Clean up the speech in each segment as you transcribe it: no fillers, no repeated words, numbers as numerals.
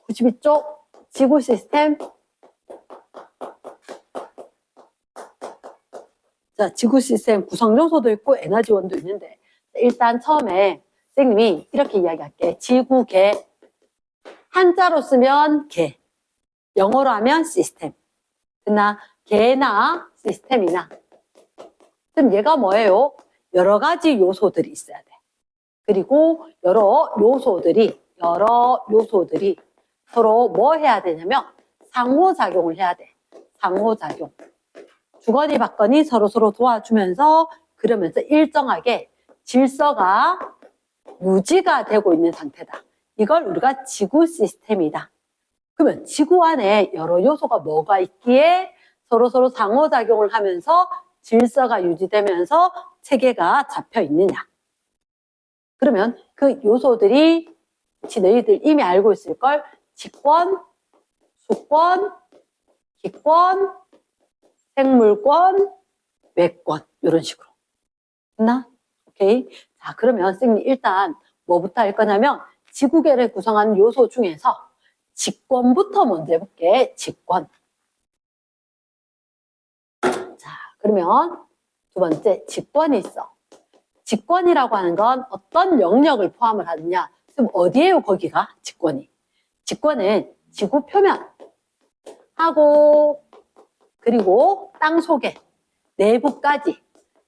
92쪽 지구 시스템. 자, 지구 시스템 구성 요소도 있고 에너지원도 있는데, 일단 처음에 선생님이 이렇게 이야기할게. 지구계. 한자로 쓰면 계, 영어로 하면 시스템. 그러나 계나 시스템이나, 그럼 얘가 뭐예요? 여러 가지 요소들이 있어야 돼. 그리고 여러 요소들이 서로 뭐 해야 되냐면 상호작용을 해야 돼. 상호작용. 주거니 받거니 서로 도와주면서, 그러면서 일정하게 질서가 유지가 되고 있는 상태다. 이걸 우리가 지구 시스템이다. 그러면 지구 안에 여러 요소가 뭐가 있기에 서로 상호작용을 하면서 질서가 유지되면서 체계가 잡혀 있느냐. 그러면 그 요소들이 너희들 이미 알고 있을걸? 직권, 수권, 기권, 생물권, 외권, 이런 식으로. 됐나? 오케이. 자, 그러면 선생님 일단 뭐부터 할 거냐면 지구계를 구성하는 요소 중에서 직권부터 먼저 해볼게. 직권. 자, 그러면 두 번째 직권이 있어. 직권이라고 하는 건 어떤 영역을 포함을 하느냐. 그럼 어디에요, 거기가? 직권이. 직권은 지구 표면 하고, 그리고 땅 속에 내부까지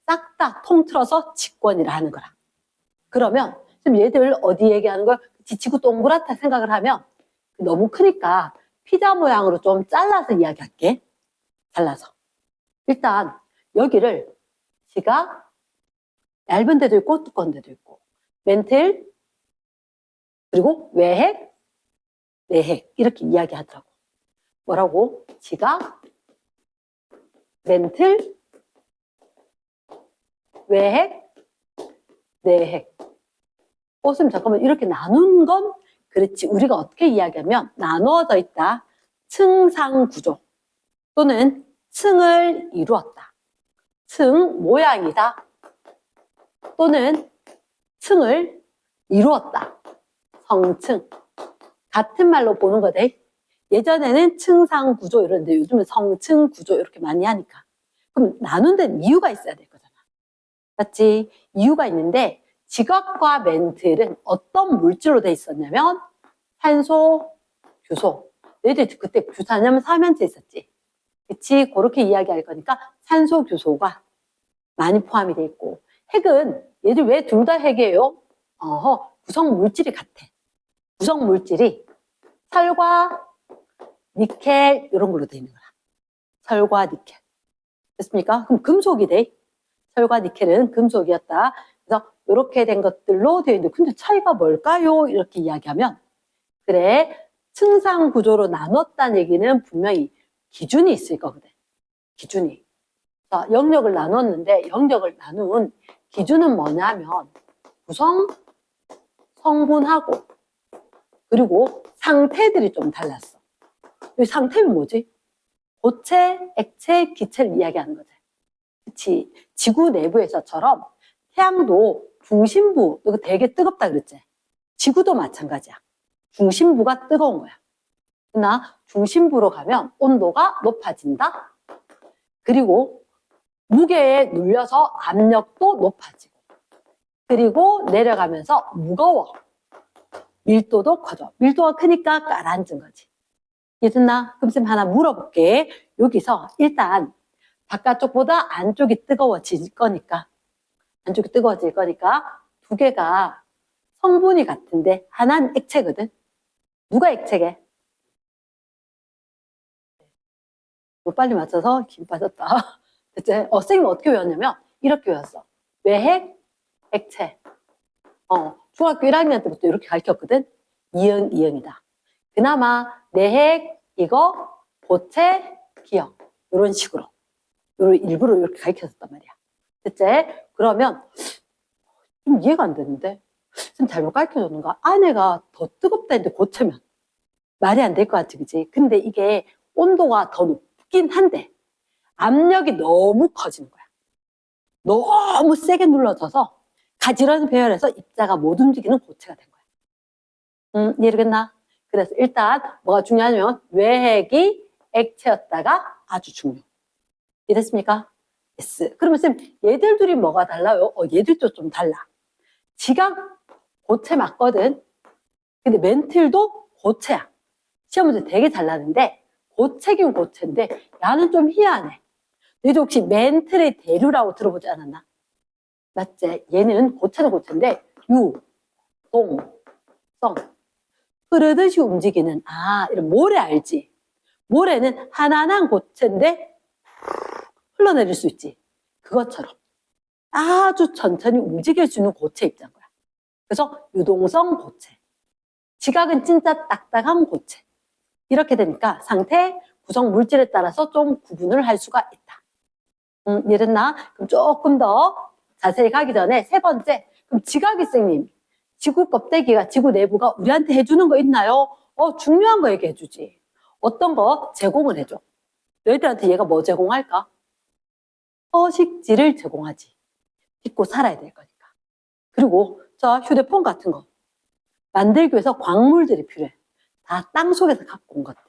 싹 다 통틀어서 직권이라 하는 거라. 그러면 지금 얘들 어디 얘기하는 걸? 지구 동그랗다 생각을 하면 너무 크니까 피자 모양으로 좀 잘라서 이야기할게. 잘라서. 일단 여기를 지가 얇은 데도 있고 두꺼운 데도 있고, 멘틀, 그리고 외핵, 내핵 이렇게 이야기하더라고. 뭐라고? 지가 멘틀, 외핵, 내핵. 선생님 잠깐만, 이렇게 나눈 건 그렇지. 우리가 어떻게 이야기하면 나누어져 있다. 층상구조 또는 층을 이루었다. 층 모양이다. 또는 층을 이루었다. 성층. 같은 말로 보는 거대. 예전에는 층상구조 이런데 요즘은 성층구조 이렇게 많이 하니까. 그럼 나눈 데는 이유가 있어야 될 거잖아. 맞지? 이유가 있는데 지각과 멘틀은 어떤 물질로 돼 있었냐면 산소, 규소. 너희들 그때 규산염 사면체 있었지? 그치? 그렇게 이야기할 거니까 산소, 규소가 많이 포함이 돼 있고, 핵은 얘들 왜 둘 다 핵이에요? 구성 물질이 같아. 구성 물질이 철과 니켈 이런 걸로 돼 있는 거야. 철과 니켈. 됐습니까? 그럼 금속이 돼. 철과 니켈은 금속이었다. 그래서 이렇게 된 것들로 되어 있는데, 근데 차이가 뭘까요? 이렇게 이야기하면, 그래, 층상 구조로 나눴다는 얘기는 분명히 기준이 있을 거거든. 기준이. 자, 영역을 나눴는데 영역을 나눈 기준은 뭐냐면 구성, 성분하고, 그리고 상태들이 좀 달랐어. 이 상태는 뭐지? 고체, 액체, 기체를 이야기하는 거지. 그치? 지구 내부에서처럼 태양도 중심부, 이거 되게 뜨겁다 그랬지? 지구도 마찬가지야. 중심부가 뜨거운 거야. 그러나 중심부로 가면 온도가 높아진다. 그리고 무게에 눌려서 압력도 높아지고, 그리고 내려가면서 무거워. 밀도도 커져. 밀도가 크니까 가라앉은 거지. 이해됐나? 그럼 쌤 하나 물어볼게. 여기서 일단 바깥쪽보다 안쪽이 뜨거워질 거니까, 두 개가 성분이 같은데 하나는 액체거든. 누가 액체게? 너 빨리 맞춰서 김 빠졌다. 됐지? 선생님 어떻게 외웠냐면 이렇게 외웠어. 외핵, 액체. 중학교 1학년 때부터 이렇게 가르쳤거든. 이응, 이응이다. 그나마 내핵, 이거, 고체, 기억. 이런 식으로. 일부러 이렇게 가르쳤단 말이야. 됐지? 그러면 좀 이해가 안 되는데? 좀 잘못 가르쳐줬는가? 안에가 더 뜨겁다 했는데 고체면 말이 안 될 것 같지, 그치? 근데 이게 온도가 더 높긴 한데 압력이 너무 커지는 거야. 너무 세게 눌러져서 가지런히 배열해서 입자가 못 움직이는 고체가 된 거야. 이해되겠나? 그래서 일단 뭐가 중요하냐면 외핵이 액체였다가 아주 중요. 이해됐습니까? yes. 그러면 쌤 얘들 둘이 뭐가 달라요? 얘들도 좀 달라. 지각 고체 맞거든. 근데 멘틸도 고체야. 시험 문제 되게 잘 나는데 고체긴 고체인데 야는 좀 희한해. 너희도 혹시 멘틀의 대류라고 들어보지 않았나? 맞지? 얘는 고체도 고체인데 유, 동, 성 흐르듯이 움직이는 이런 모래 알지? 모래는 하나하나 고체인데 흘러내릴 수 있지. 그것처럼 아주 천천히 움직일 수 있는 고체 입자인 거야. 그래서 유동성 고체. 지각은 진짜 딱딱한 고체. 이렇게 되니까 상태, 구성 물질에 따라서 좀 구분을 할 수가 있다. 이해됐나? 그럼 조금 더 자세히 가기 전에 세 번째, 그럼 지각일생님, 지구 껍데기가, 지구 내부가 우리한테 해주는 거 있나요? 중요한 거 얘기해주지. 어떤 거 제공을 해줘. 너희들한테 얘가 뭐 제공할까? 서식지를 제공하지. 믿고 살아야 될 거니까. 그리고 저 휴대폰 같은 거 만들기 위해서 광물들이 필요해. 다 땅 속에서 갖고 온 것들.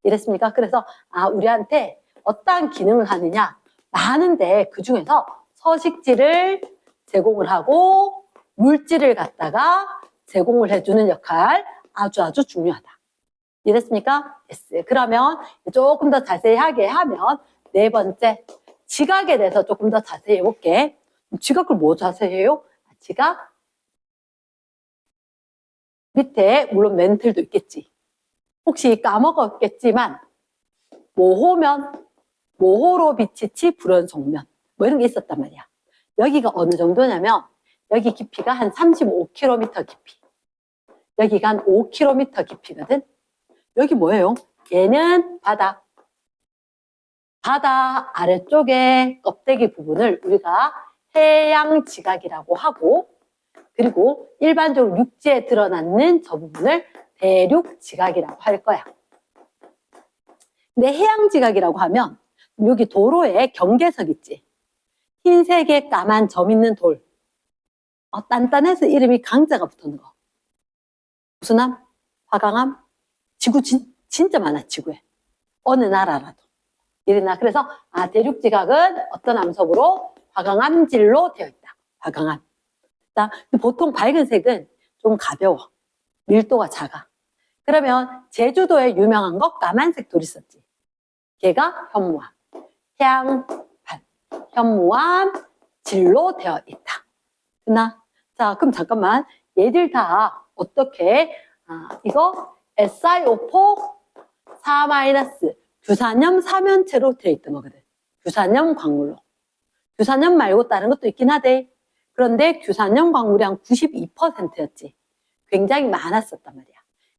이랬습니까? 그래서 우리한테 어떠한 기능을 하느냐 많은데 그 중에서 서식지를 제공을 하고 물질을 갖다가 제공을 해주는 역할 아주 중요하다. 이랬습니까? yes. 그러면 조금 더 자세하게 하면 네 번째 지각에 대해서 조금 더 자세히 해볼게. 지각을 뭐 자세히 해요? 지각 밑에 물론 멘틀도 있겠지. 혹시 까먹었겠지만 모호면, 모호로 비치치 불연속면 뭐 이런 게 있었단 말이야. 여기가 어느 정도냐면 여기 깊이가 한 35km 깊이. 여기가 한 5km 깊이거든. 여기 뭐예요? 얘는 바다. 바다 아래쪽에 껍데기 부분을 우리가 해양지각이라고 하고 그리고 일반적으로 육지에 드러나는 저 부분을 대륙지각이라고 할 거야. 근데 해양지각이라고 하면 여기 도로에 경계석 있지. 흰색에 까만 점 있는 돌. 단단해서 이름이 강자가 붙는 거. 무슨 함? 화강암? 지구 진짜 많아, 지구에. 어느 나라라도. 이래나 그래서 대륙지각은 어떤 암석으로? 화강암질로 되어 있다. 화강암. 보통 밝은 색은 좀 가벼워. 밀도가 작아. 그러면 제주도에 유명한 거 까만색 돌 있었지. 걔가 현무암. 해양판. 현무암 질로 되어 있다. 됐나? 자, 그럼 잠깐만. 얘들 다 어떻게? 이거 SiO4 4- 규산염 사면체로 되어 있던 거거든. 규산염 광물로. 규산염 말고 다른 것도 있긴 하대. 그런데 규산염 광물이 한 92%였지. 굉장히 많았었단 말이야.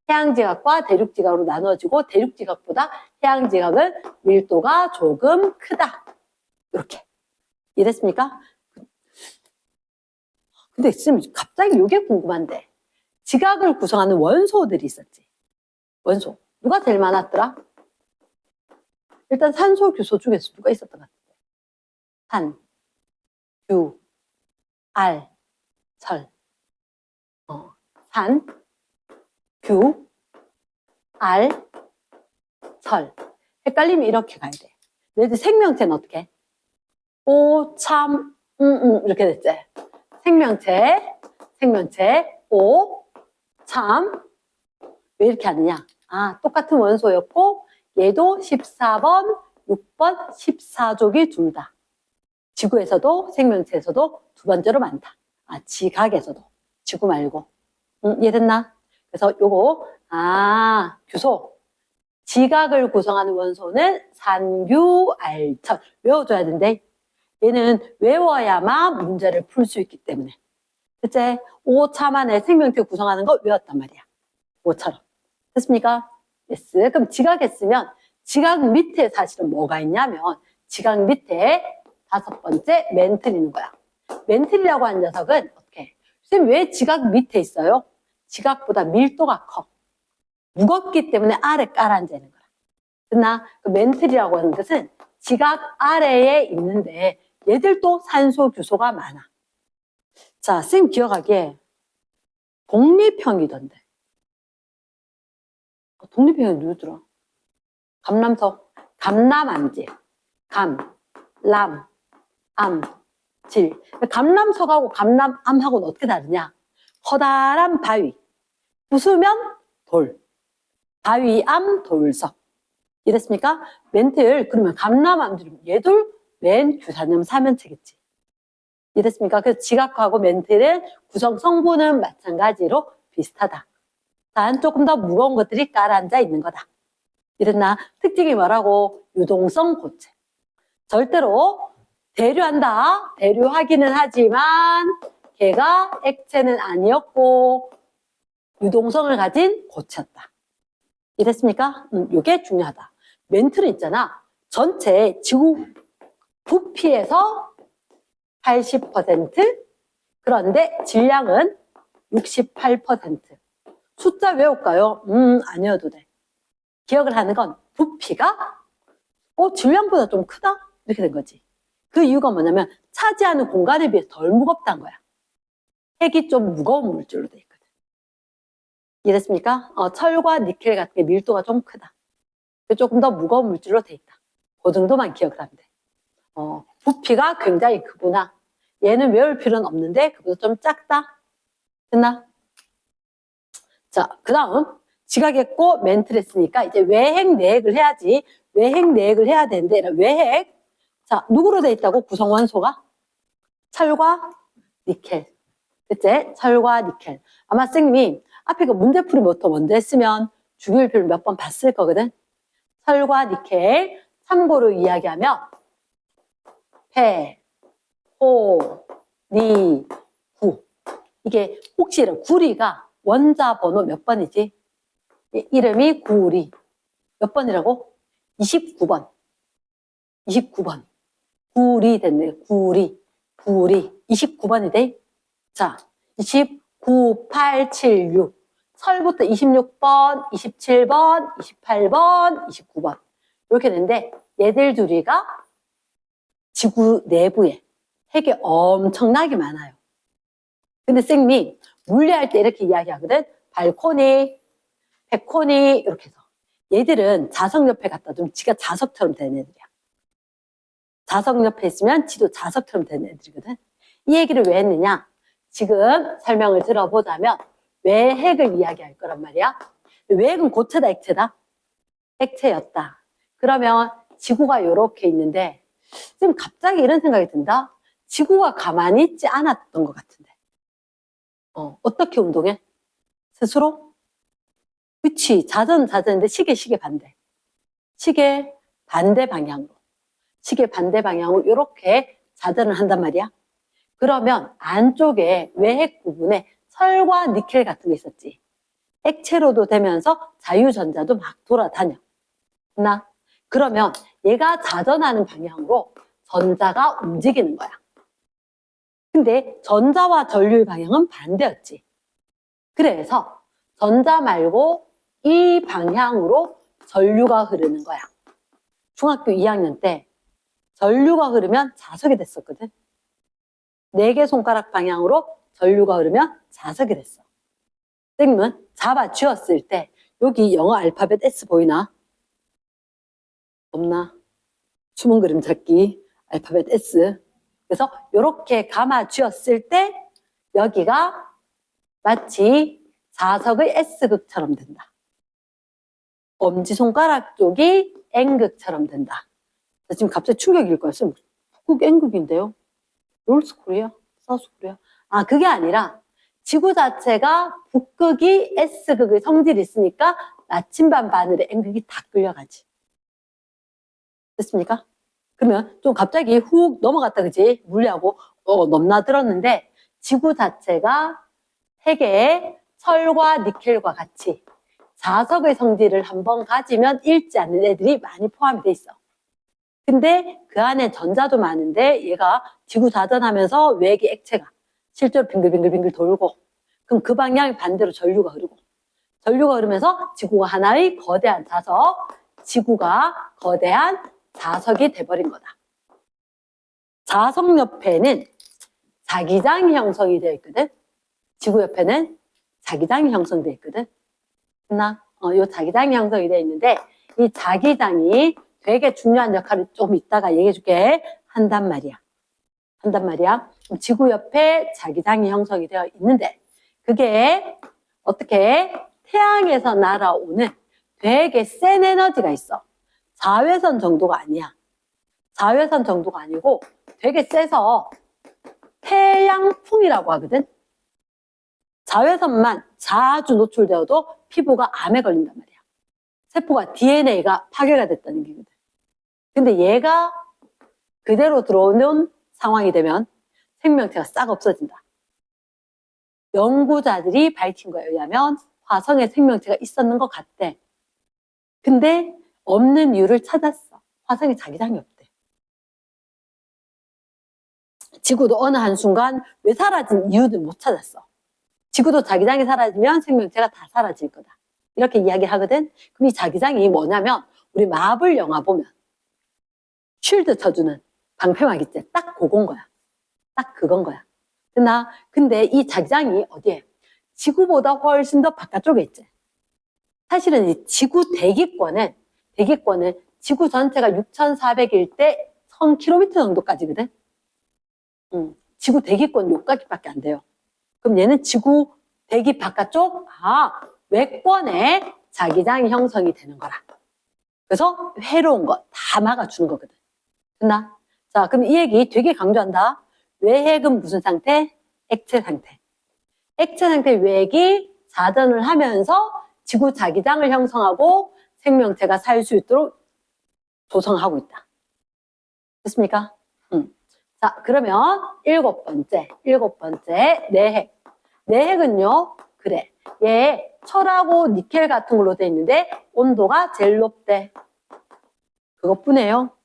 해양지각과 대륙지각으로 나누어지고 대륙지각보다 해양지각은 밀도가 조금 크다. 이렇게. 이랬습니까? 근데 지금 갑자기 이게 궁금한데 지각을 구성하는 원소들이 있었지. 원소. 누가 제일 많았더라? 일단 산소, 규소 중에서 누가 있었던 것 같은데. 산, 규, 알, 철. 산, 규, 알, 철. 헷갈리면 이렇게 가야 돼. 너희들 생명체는 어떻게? 오, 참, 이렇게 됐지. 생명체, 오, 참. 왜 이렇게 하느냐? 똑같은 원소였고, 얘도 14번, 6번, 14족이 둘 다. 지구에서도, 생명체에서도 두 번째로 많다. 지각에서도. 지구 말고. 이해됐나? 그래서 요거, 규소. 지각을 구성하는 원소는 산규, 알철. 외워줘야 된대. 얘는 외워야만 문제를 풀 수 있기 때문에. 그치? 5차 만에 생명체 구성하는 거 외웠단 말이야. 5처럼. 됐습니까? yes. 그럼 지각했으면 지각 밑에 사실은 뭐가 있냐면 지각 밑에 5번째 멘틀이 있는 거야. 멘틀이라고 하는 녀석은 어떻게? 선생님 왜 지각 밑에 있어요? 지각보다 밀도가 커. 무겁기 때문에 아래 깔아앉아 있는 거야. 됐나? 그 멘틀이라고 하는 것은 지각 아래에 있는데 얘들도 산소 규소가 많아. 자, 선생님 기억하기에 독립형이던데. 독립행위 누구더라? 감람석, 감람암질, 감, 람, 암, 질. 감람석하고 감람암하고는 어떻게 다르냐? 커다란 바위, 부수면 돌, 바위암, 돌석. 이랬습니까? 멘틀, 그러면 감람암질, 얘들 맨 규산염 사면체겠지. 이랬습니까? 그래서 지각하고 멘틀의 구성 성분은 마찬가지로 비슷하다. 단 조금 더 무거운 것들이 깔아앉아 있는 거다. 이랬나? 특징이 뭐라고? 유동성 고체. 절대로 대류한다. 대류하기는 하지만 걔가 액체는 아니었고 유동성을 가진 고체였다. 이랬습니까? 이게 중요하다. 멘틀은 있잖아. 전체 지구 부피에서 80%, 그런데 질량은 68%. 숫자 외울까요? 아니어도 돼. 기억을 하는 건 부피가 질량보다 좀 크다? 이렇게 된 거지. 그 이유가 뭐냐면 차지하는 공간에 비해 덜 무겁다는 거야. 핵이 좀 무거운 물질로 돼 있거든. 이해됐습니까? 철과 니켈 같은 게 밀도가 좀 크다. 조금 더 무거운 물질로 돼 있다. 그 정도만 기억을 하면 돼. 부피가 굉장히 크구나. 얘는 외울 필요는 없는데 그보다 좀 작다. 됐나? 자, 그 다음 지각했고 멘트를 했으니까 이제 외핵 내핵을 해야지. 외핵 내핵을 해야 되는데 외핵. 자, 누구로 돼 있다고? 구성원소가? 철과 니켈. 그치? 철과 니켈. 아마 선생님이 앞에 그 문제풀이부터 먼저 했으면 주기율표를 몇 번 봤을 거거든. 철과 니켈. 참고로 이야기하면 폐, 호, 니, 구. 이게 혹시 이런 구리가 원자 번호 몇 번이지? 이름이 구리. 몇 번이라고? 29번. 29번. 구리 됐네. 구리. 29번이 돼. 자, 29, 8, 7, 6. 철부터 26번, 27번, 28번, 29번. 이렇게 되는데 얘들 둘이가 지구 내부에 핵이 엄청나게 많아요. 근데 쌤이 물리할 때 이렇게 이야기하거든. 발코니, 백코니 이렇게 해서. 얘들은 자석 옆에 갖다 두면 지가 자석처럼 되는 애들이야. 자석 옆에 있으면 지도 자석처럼 되는 애들이거든. 이 얘기를 왜 했느냐? 지금 설명을 들어보자면 외핵을 이야기할 거란 말이야. 외핵은 고체다, 액체다? 액체였다. 그러면 지구가 이렇게 있는데 지금 갑자기 이런 생각이 든다. 지구가 가만히 있지 않았던 것 같은데. 어떻게 운동해? 스스로? 그치. 자전인데 시계 반대. 시계 반대 방향으로. 시계 반대 방향으로 이렇게 자전을 한단 말이야. 그러면 안쪽에 외핵 부분에 철과 니켈 같은 게 있었지. 액체로도 되면서 자유전자도 막 돌아다녀. 그러면 얘가 자전하는 방향으로 전자가 움직이는 거야. 근데 전자와 전류의 방향은 반대였지. 그래서 전자 말고 이 방향으로 전류가 흐르는 거야. 중학교 2학년 때 전류가 흐르면 자석이 됐었거든. 4개 손가락 방향으로 전류가 흐르면 자석이 됐어. 선생님은 잡아쥐었을 때 여기 영어 알파벳 S 보이나? 없나? 숨은 그림 찾기 알파벳 S. 그래서 이렇게 감아쥐었을 때 여기가 마치 자석의 S극처럼 된다. 엄지손가락 쪽이 N극처럼 된다. 지금 갑자기 충격일 거야. 북극 N극인데요? 롤스 코리아? 사우스 코리아? 그게 아니라 지구 자체가 북극이 S극의 성질이 있으니까 나침반 바늘에 N극이 다 끌려가지. 됐습니까? 그러면 좀 갑자기 훅 넘어갔다, 그지? 물리하고 넘나들었는데 지구 자체가 핵에 철과 니켈과 같이 자석의 성질을 한번 가지면 잃지 않는 애들이 많이 포함이 돼 있어. 근데 그 안에 전자도 많은데 얘가 지구 자전하면서 외계 액체가 실제로 빙글빙글 돌고 그럼 그 방향이 반대로 전류가 흐르고 전류가 흐르면서 지구가 하나의 거대한 자석, 지구가 거대한 자석이 돼버린 거다. 자석 옆에는 자기장이 형성이 되어 있거든. 지구 옆에는 자기장이 형성되어 있거든. 요 자기장이 형성이 되어 있는데 이 자기장이 되게 중요한 역할을 좀 이따가 얘기해 줄게. 한단 말이야. 그럼 지구 옆에 자기장이 형성이 되어 있는데 그게 어떻게 태양에서 날아오는 되게 센 에너지가 있어. 자외선 정도가 아니야. 자외선 정도가 아니고 되게 세서 태양풍이라고 하거든. 자외선만 자주 노출되어도 피부가 암에 걸린단 말이야. 세포가 DNA가 파괴가 됐다는 얘기거든. 근데 얘가 그대로 들어오는 상황이 되면 생명체가 싹 없어진다. 연구자들이 밝힌 거에 의하면 화성에 생명체가 있었는 것 같대. 근데 없는 이유를 찾았어. 화성에 자기장이 없대. 지구도 어느 한순간 왜 사라진 이유를 못 찾았어. 지구도 자기장이 사라지면 생명체가 다 사라질 거다. 이렇게 이야기하거든. 그럼 이 자기장이 뭐냐면 우리 마블 영화 보면 쉴드 쳐주는 방패막 있지. 딱 그건 거야. 딱 그건 거야. 근데 이 자기장이 어디에? 지구보다 훨씬 더 바깥쪽에 있지. 사실은 이 지구 대기권은 지구 전체가 6,400일 때 1000km 정도까지거든. 지구 대기권 요까지밖에 안 돼요. 그럼 얘는 지구 대기 바깥쪽 외권에 자기장이 형성이 되는 거라. 그래서 해로운 거 다 막아주는 거거든. 됐나? 자, 그럼 이 얘기 되게 강조한다. 외핵은 무슨 상태? 액체 상태. 액체 상태 외핵이 자전을 하면서 지구 자기장을 형성하고 생명체가 살 수 있도록 조성하고 있다. 됐습니까? 자, 그러면 일곱 번째, 내핵. 내핵은요, 그래. 얘 철하고 니켈 같은 걸로 돼 있는데 온도가 제일 높대. 그것뿐이에요.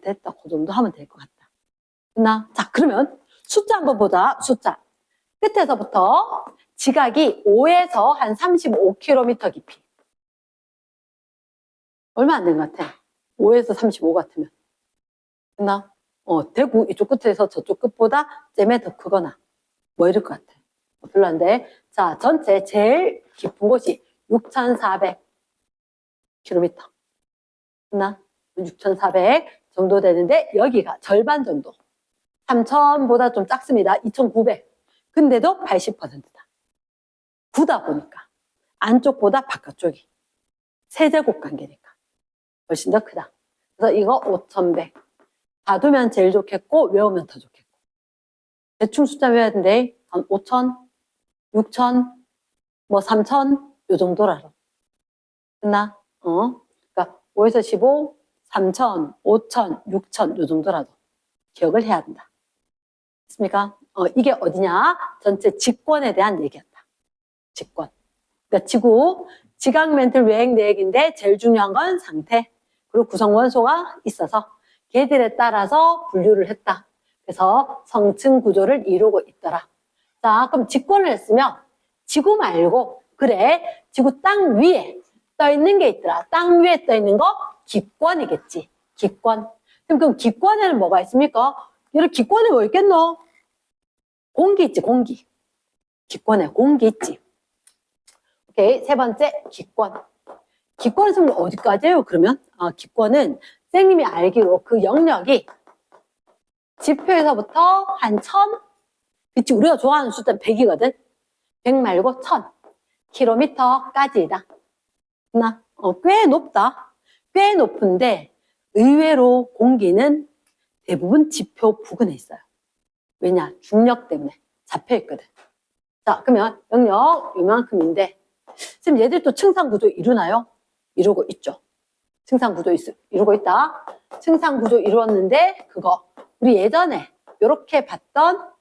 됐다. 그 정도 하면 될 것 같다. 됐나? 자, 그러면 숫자 한번 보자. 숫자. 끝에서부터 지각이 5에서 한 35km 깊이. 얼마 안 된 것 같아. 5에서 35 같으면. 됐나? 대구 이쪽 끝에서 저쪽 끝보다 잼에 더 크거나 뭐 이럴 것 같아. 별로 안 돼. 자, 전체 제일 깊은 곳이 6,400km. 됐나? 6,400 정도 되는데 여기가 절반 정도. 3,000보다 좀 작습니다. 2,900. 근데도 80%다. 구다 보니까. 안쪽보다 바깥쪽이. 세제곱 관계니까. 훨씬 더 크다. 그래서 이거 5,100. 봐두면 제일 좋겠고 외우면 더 좋겠고. 대충 숫자 외워야 되는데 한 5,000, 6,000, 3,000 요 정도라로. 됐나? 그러니까 5에서 15, 3,000, 5,000, 6,000 요 정도라도 기억을 해야 된다. 됐습니까? 이게 어디냐? 전체 직권에 대한 얘기였다. 직권. 그러니까 지각 멘틀 외핵 내핵인데 제일 중요한 건 상태. 그리고 구성 원소가 있어서 걔들에 따라서 분류를 했다. 그래서 성층 구조를 이루고 있더라. 자, 그럼 직권을 했으면 지구 말고 그래 지구 땅 위에 떠 있는 게 있더라. 땅 위에 떠 있는 거 기권이겠지. 기권. 그럼 기권에는 뭐가 있습니까? 얘를 기권에 뭐 있겠노? 공기 있지, 공기. 기권에 공기 있지. 오케이, 세 번째 기권. 기권 있으면 어디까지예요? 그러면 기권은 선생님이 알기로 그 영역이 지표에서부터 한 1000, 그치, 우리가 좋아하는 숫자는 100이거든. 100 말고 1000km까지다. 꽤 높다. 꽤 높은데 의외로 공기는 대부분 지표 부근에 있어요. 왜냐? 중력 때문에 잡혀있거든. 자, 그러면 영역 요만큼인데 지금 얘들 또 층상구조 이루나요? 이루고 있죠. 층상구조 이루고 있다. 층상구조 이루었는데 그거 우리 예전에 이렇게 봤던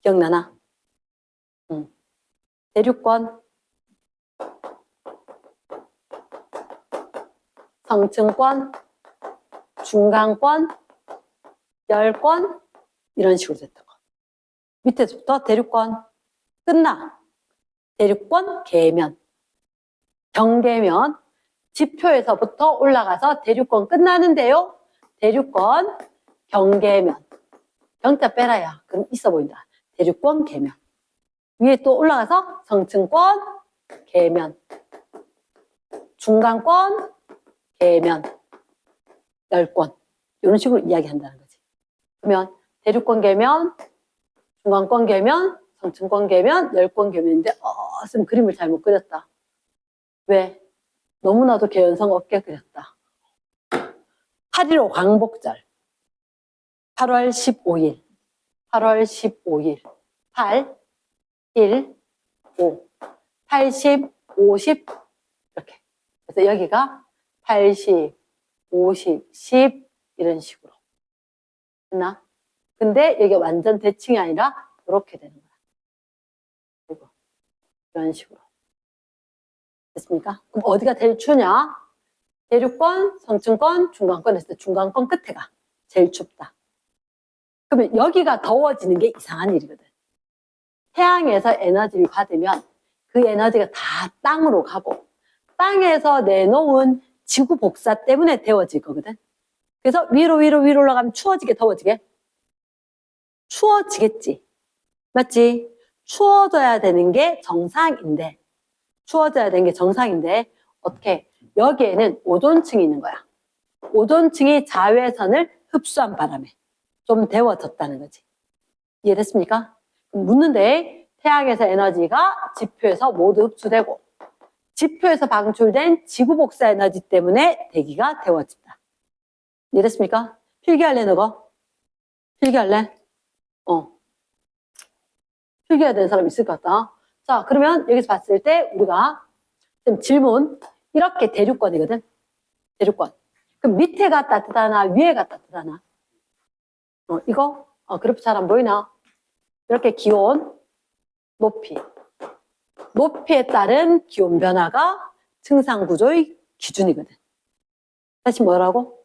기억나나? 대륙권, 성층권, 중간권, 열권 이런 식으로 됐던 거. 밑에서부터 대륙권 끝나. 대륙권 계면, 경계면, 지표에서부터 올라가서 대륙권 끝나는데요. 대륙권 경계면. 경자 빼라야. 그럼 있어 보인다. 대륙권 계면. 위에 또 올라가서 성층권 계면. 중간권, 계면, 열권. 이런 식으로 이야기한다는 거지. 그러면 대륙권 계면, 중간권 계면, 성층권 계면, 열권 계면인데 쌤 그림을 잘못 그렸다. 왜? 너무나도 개연성 없게 그렸다. 8.15 광복절 8월 15일 8월 15일 8, 1, 5 80, 50 이렇게. 그래서 여기가 80, 50, 10 이런 식으로 됐나? 근데 여기 완전 대칭이 아니라 이렇게 되는 거야. 그리고 이런 식으로 됐습니까? 그럼 어디가 제일 추냐? 대륙권, 성층권, 중간권 했을 때 중간권 끝에가 제일 춥다. 그러면 여기가 더워지는 게 이상한 일이거든. 태양에서 에너지를 받으면 그 에너지가 다 땅으로 가고 땅에서 내놓은 지구 복사 때문에 데워질 거거든. 그래서 위로 올라가면 추워지게 더워지게? 추워지겠지. 맞지? 추워져야 되는 게 정상인데 어떻게? 여기에는 오존층이 있는 거야. 오존층이 자외선을 흡수한 바람에 좀 데워졌다는 거지. 이해됐습니까? 묻는데 태양에서 에너지가 지표에서 모두 흡수되고 지표에서 방출된 지구 복사 에너지 때문에 대기가 데워진다. 이해됐습니까? 필기할래 너거? 필기할래? 필기해야 되는 사람 있을 것 같다. 자, 그러면 여기서 봤을 때 우리가 질문 이렇게 대륙권이거든. 대륙권. 그럼 밑에가 따뜻하나 위에가 따뜻하나? 이거 그래프 잘 안 보이나? 이렇게 기온, 높이에 따른 기온 변화가 증상 구조의 기준이거든. 다시 뭐라고?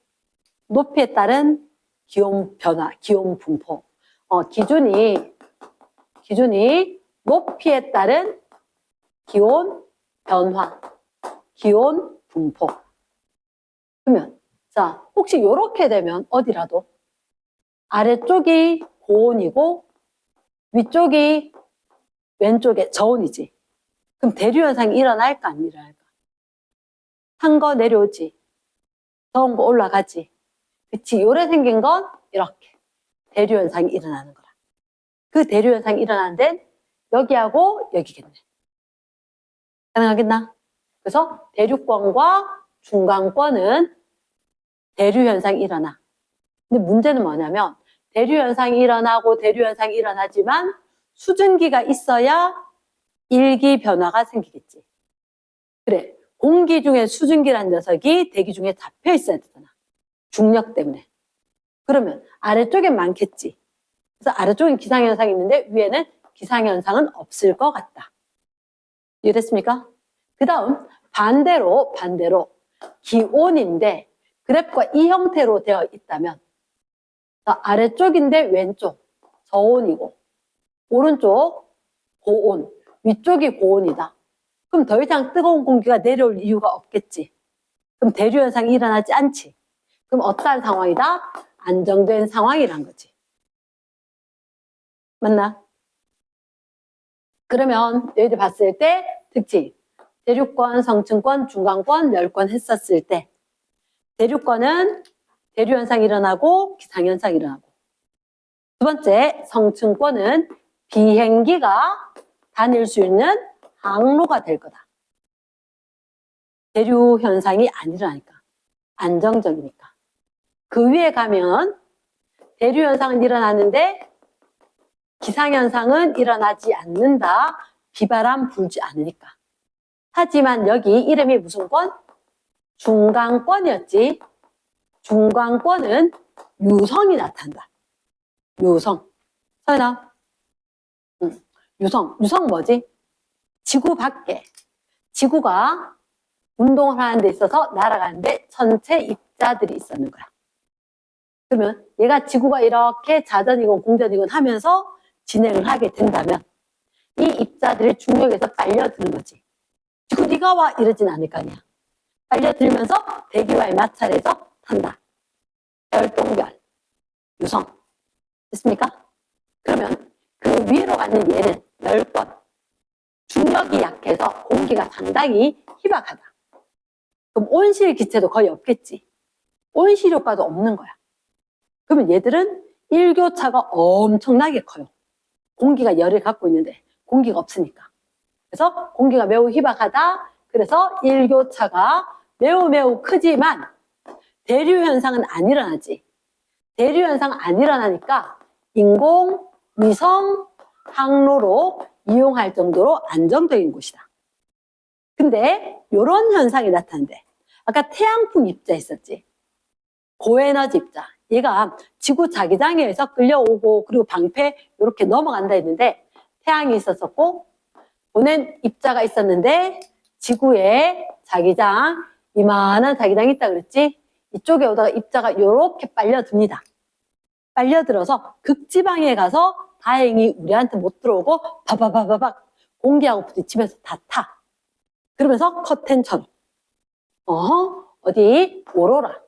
높이에 따른 기온 변화, 기온 분포. 기준이 높이에 따른 기온 변화, 기온 분포. 그러면 자, 혹시 이렇게 되면 어디라도 아래쪽이 고온이고 위쪽이 왼쪽에 저온이지. 그럼 대류 현상이 일어날까 안 일어날까? 탄 거 내려오지. 더운 거 올라가지. 그치? 요래 생긴 건 이렇게 대류 현상이 일어나는 거라. 그 대류 현상이 일어나는 데는 여기하고 여기겠네. 가능하겠나? 그래서 대륙권과 중간권은 대류 현상이 일어나. 근데 문제는 뭐냐면 대류 현상이 일어나고 대류 현상이 일어나지만 수증기가 있어야 일기 변화가 생기겠지. 그래, 공기 중에 수증기라는 녀석이 대기 중에 잡혀 있어야 되잖아. 중력 때문에. 그러면 아래쪽엔 많겠지. 그래서 아래쪽엔 기상현상이 있는데 위에는 기상현상은 없을 것 같다. 이해됐습니까? 그 다음 반대로 기온인데 그래프가 이 형태로 되어 있다면 아래쪽인데 왼쪽 저온이고 오른쪽 고온, 위쪽이 고온이다. 그럼 더 이상 뜨거운 공기가 내려올 이유가 없겠지. 그럼 대류 현상이 일어나지 않지. 그럼 어떠한 상황이다? 안정된 상황이란 거지. 맞나? 그러면 너희들 봤을 때 특징 대륙권, 성층권, 중간권, 열권 했었을 때 대륙권은 대류 현상이 일어나고 기상현상이 일어나고 두 번째 성층권은 비행기가 다닐 수 있는 항로가 될 거다. 대류 현상이 안 일어나니까 안정적이니까. 그 위에 가면 대류 현상은 일어나는데 기상현상은 일어나지 않는다. 비바람 불지 않으니까. 하지만 여기 이름이 무슨 권? 중간권이었지. 중간권은 유성이 나타난다. 유성. 서연아. 유성 뭐지? 지구 밖에. 지구가 운동을 하는 데 있어서 날아가는데 전체 입자들이 있었는 거야. 그러면 얘가 지구가 이렇게 자전이건 공전이건 하면서 진행을 하게 된다면 이 입자들이 중력에서 빨려드는 거지. 지금 네가 와 이러진 않을 거 아니야. 빨려들면서 대기와의 마찰에서 탄다. 별똥별, 유성. 됐습니까? 그러면 그 위로 가는 얘는 열권. 중력이 약해서 공기가 상당히 희박하다. 그럼 온실 기체도 거의 없겠지. 온실 효과도 없는 거야. 그러면 얘들은 일교차가 엄청나게 커요. 공기가 열을 갖고 있는데 공기가 없으니까. 그래서 공기가 매우 희박하다. 그래서 일교차가 매우 크지만 대류 현상은 안 일어나지. 대류 현상 안 일어나니까 인공, 위성, 항로로 이용할 정도로 안정적인 곳이다. 근데 이런 현상이 나타난대. 아까 태양풍 입자 있었지. 고에너지 입자. 얘가 지구 자기장에서 끌려오고 그리고 방패 이렇게 넘어간다 했는데 태양이 있었었고 보낸 입자가 있었는데 지구에 자기장, 이만한 자기장이 있다 그랬지? 이쪽에 오다가 입자가 이렇게 빨려듭니다. 빨려들어서 극지방에 가서 다행히 우리한테 못 들어오고 바바바바박 공기하고 부딪히면서 다 타. 그러면서 커튼처럼 어디 오로라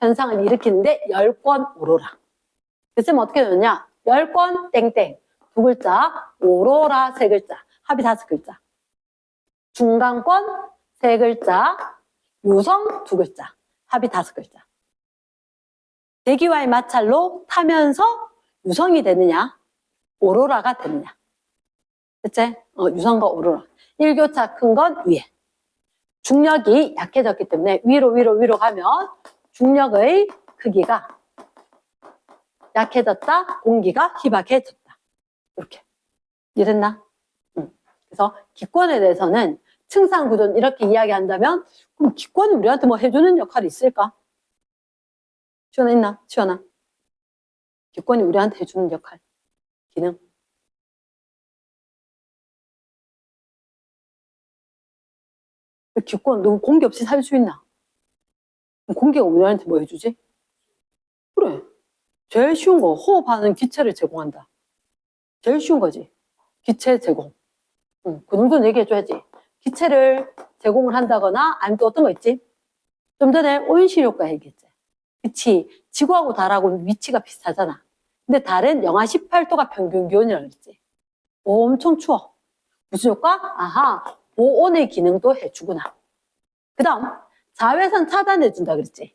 현상을 일으키는데 열권 오로라. 그래서 어떻게 되느냐? 열권 땡땡 두 글자, 오로라 세 글자, 합이 5글자. 중간권 세 글자, 유성 두 글자, 합이 5글자. 대기와의 마찰로 타면서 유성이 되느냐, 오로라가 되느냐. 그치? 유성과 오로라. 일교차 큰 건 위에. 중력이 약해졌기 때문에 위로 가면 중력의 크기가 약해졌다, 공기가 희박해졌다. 이렇게. 이랬나? 그래서 기권에 대해서는 층상구조는 이렇게 이야기한다면 그럼 기권이 우리한테 뭐 해주는 역할이 있을까? 시원아 있나? 시원아. 기권이 우리한테 해주는 역할, 기능. 기권, 너 공기 없이 살 수 있나? 공기가 우리한테 뭐 해주지? 그래. 제일 쉬운 거, 호흡하는 기체를 제공한다. 제일 쉬운 거지. 기체 제공. 그 정도는 얘기해줘야지. 기체를 제공을 한다거나 아니면 또 어떤 거 있지? 좀 전에 온실 효과 얘기했지. 그치. 지구하고 달하고 위치가 비슷하잖아. 근데 달은 영하 18도가 평균 기온이라고 그랬지. 엄청 추워. 무슨 효과? 아하, 보온의 기능도 해주구나. 그 다음, 자외선 차단해준다 그랬지.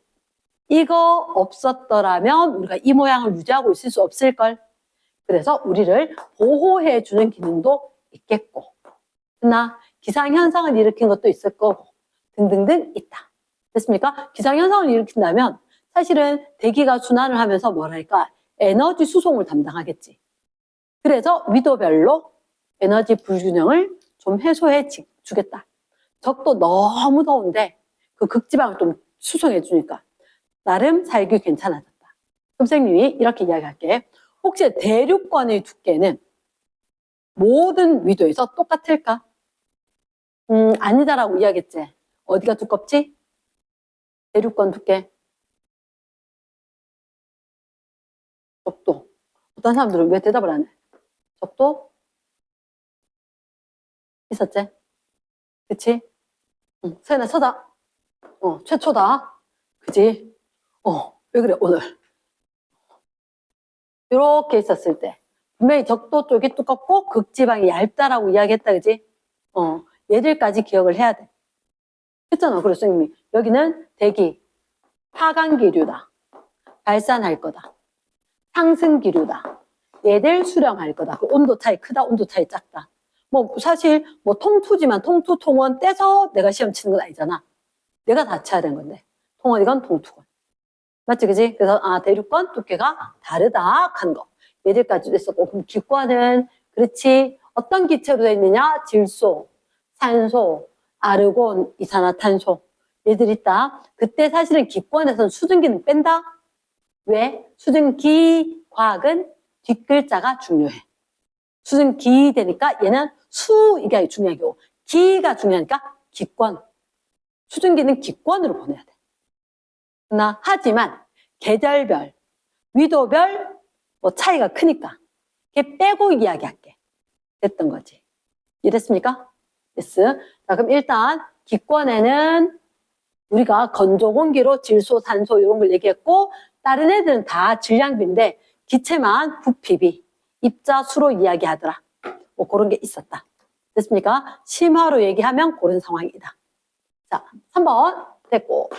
이거 없었더라면 우리가 이 모양을 유지하고 있을 수 없을걸. 그래서 우리를 보호해주는 기능도 있겠고. 나 기상현상을 일으킨 것도 있을 거고 등등등 있다. 됐습니까? 기상현상을 일으킨다면 사실은 대기가 순환을 하면서 뭐랄까 에너지 수송을 담당하겠지. 그래서 위도별로 에너지 불균형을 좀 해소해 주겠다. 적도 너무 더운데 그 극지방을 좀 수송해 주니까 나름 살기 괜찮아졌다. 선생님이 이렇게 이야기할게. 혹시 대륙권의 두께는 모든 위도에서 똑같을까? 아니다라고 이야기했지. 어디가 두껍지? 대륙권 두께. 적도. 어떤 사람들은 왜 대답을 안 해? 적도? 있었지? 그치? 서연아 서다. 최초다. 그치? 왜 그래 오늘? 이렇게 있었을 때 분명히 적도 쪽이 두껍고 극지방이 얇다라고 이야기했다. 그치? 얘들까지 기억을 해야 돼. 했잖아. 그래서 선생님이 여기는 대기 하강기류다. 발산할 거다. 상승기류다. 얘들 수령할 거다. 그 온도 차이 크다. 온도 차이 작다. 뭐 사실 뭐 통투지만 통투 통원 떼서 내가 시험 치는 건 아니잖아. 내가 다 쳐야 되는 건데 통원이건 통투건. 맞지 그지? 그래서 대륙권 두께가 다르다 하는 거. 얘들까지도 있었고 그럼 기권은 그렇지 어떤 기체로 되어 있느냐? 질소, 산소, 아르곤, 이산화탄소 얘들 있다. 그때 사실은 기권에서는 수증기는 뺀다. 왜? 수증기 과학은 뒷글자가 중요해. 수증기 되니까 얘는 수 이게 중요하고 기가 중요하니까 기권. 수증기는 기권으로 보내야 돼. 하지만 계절별, 위도별 뭐 차이가 크니까 걔 빼고 이야기할게. 됐던 거지. 이랬습니까? yes. 자, 그럼 일단 기권에는 우리가 건조 공기로 질소, 산소 이런 걸 얘기했고 다른 애들은 다 질량비인데 기체만 부피비, 입자, 수로 이야기하더라. 뭐 그런 게 있었다. 됐습니까? 심화로 얘기하면 그런 상황이다. 자, 3번 됐고.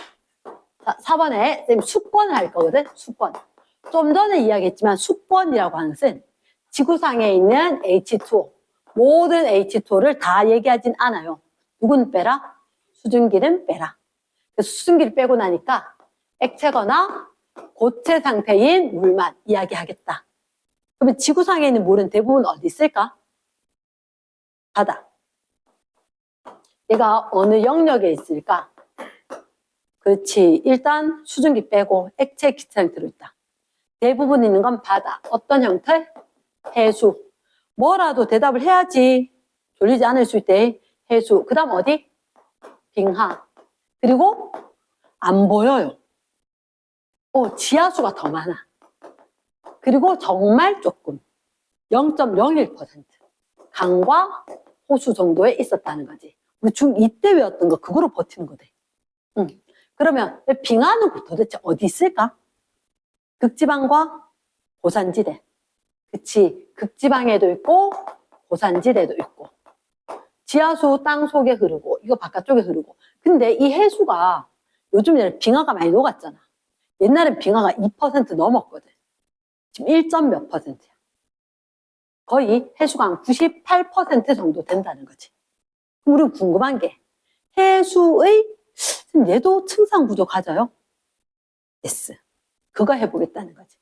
자, 4번에 쌤 수권을 할 거거든. 수권. 좀 전에 이야기했지만 수권이라고 하는 것은 지구상에 있는 H2O, 모든 H2O를 다 얘기하진 않아요. 누군 빼라? 수증기는 빼라. 그래서 수증기를 빼고 나니까 액체거나 고체 상태인 물만 이야기하겠다. 그러면 지구상에 있는 물은 대부분 어디 있을까? 바다. 얘가 어느 영역에 있을까? 그렇지. 일단 수증기 빼고 액체 기체 형태로 있다. 대부분 있는 건 바다. 어떤 형태? 해수. 뭐라도 대답을 해야지. 졸리지 않을 수 있대. 해수. 그 다음 어디? 빙하. 그리고 안 보여요. 지하수가 더 많아. 그리고 정말 조금 0.01% 강과 호수 정도에 있었다는 거지. 우리 중2 때 외웠던 거 그거로 버티는 거대. 그러면 빙하는 도대체 어디 있을까? 극지방과 고산지대. 그치. 극지방에도 있고 고산지대도 있고 지하수 땅 속에 흐르고 이거 바깥쪽에 흐르고. 근데 이 해수가 요즘에는 빙하가 많이 녹았잖아. 옛날엔 빙하가 2% 넘었거든. 지금 1점 몇 %야. 거의 해수가 한 98% 정도 된다는 거지. 그럼 우리는 궁금한 게 해수의 얘도 층상구조 가져요? yes. 그거 해보겠다는 거지.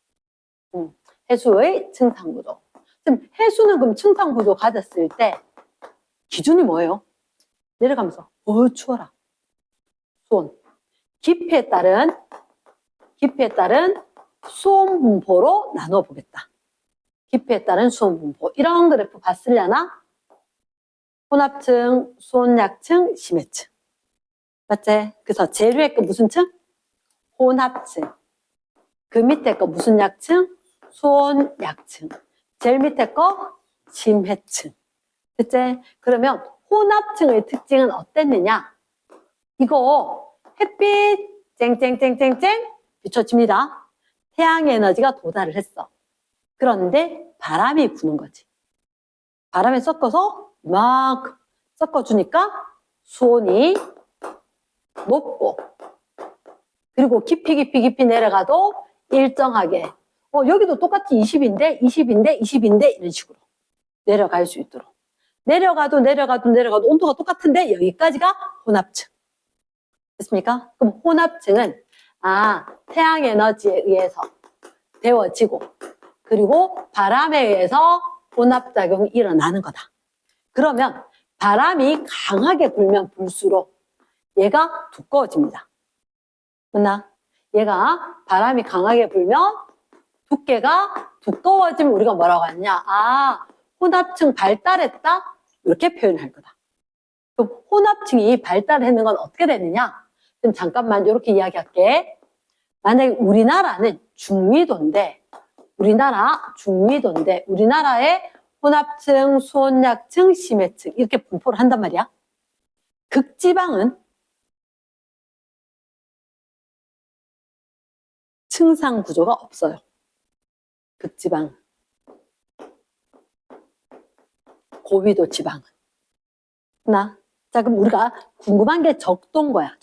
해수의 층상구조. 그럼 해수는 그럼 층상구조 가졌을 때 기준이 뭐예요? 내려가면서 추워라. 수온. 깊이에 따른 수온 분포로 나눠 보겠다. 깊이에 따른 수온 분포. 이런 그래프 봤으려나? 혼합층, 수온약층, 심해층. 맞지? 그래서 제일 위에 거 무슨 층? 혼합층. 그 밑에 거 무슨 약층? 수온약층. 제일 밑에 거 심해층. 그치? 그러면 혼합층의 특징은 어땠느냐? 이거 햇빛 쨍쨍쨍쨍쨍 비춰집니다. 태양 에너지가 도달을 했어. 그런데 바람이 부는 거지. 바람에 섞어서 막 섞어주니까 수온이 높고 그리고 깊이 내려가도 일정하게 여기도 똑같이 20인데 이런 식으로 내려갈 수 있도록 내려가도 온도가 똑같은데 여기까지가 혼합층. 됐습니까? 그럼 혼합층은 태양 에너지에 의해서 데워지고 그리고 바람에 의해서 혼합작용이 일어나는 거다. 그러면 바람이 강하게 불면 불수록 얘가 두꺼워집니다. 맞나? 얘가 바람이 강하게 불면 두께가 두꺼워지면 우리가 뭐라고 하느냐? 혼합층 발달했다? 이렇게 표현할 거다. 그럼 혼합층이 발달했는 건 어떻게 됐느냐? 지금 잠깐만 이렇게 이야기할게. 만약에 우리나라는 중위도인데 우리나라의 혼합층, 수온약층, 심해층 이렇게 분포를 한단 말이야. 극지방은 층상 구조가 없어요. 극지방. 고위도 지방은. 자, 그럼 우리가 궁금한 게 적도인 거야.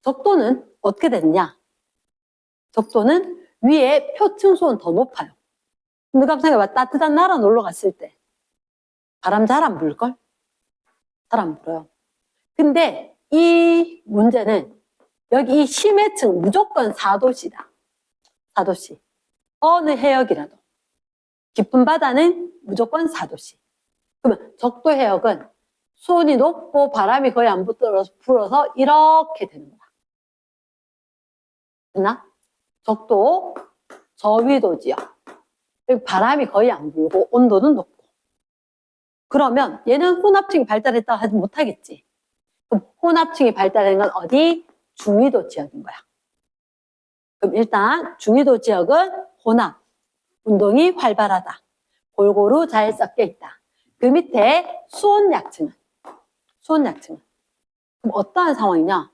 적도는 어떻게 됐냐? 적도는 위에 표층 수온 더 높아요. 근데 생각해봐. 따뜻한 나라 놀러 갔을 때 바람 잘 안 불걸? 잘 안 불어요. 근데 이 문제는 여기 이 심해층 무조건 4도씨다. 4도씨. 어느 해역이라도. 깊은 바다는 무조건 4도씨. 그러면 적도 해역은 수온이 높고 바람이 거의 안 불어서 이렇게 되는 거야. 됐나? 적도 저위도 지역. 여기 바람이 거의 안 불고 온도는 높고. 그러면 얘는 혼합층이 발달했다고 하지 못하겠지. 그럼 혼합층이 발달된 건 어디? 중위도 지역인 거야. 그럼 일단 중위도 지역은 혼합, 운동이 활발하다. 골고루 잘 섞여 있다. 그 밑에 수온약층은 그럼 어떠한 상황이냐?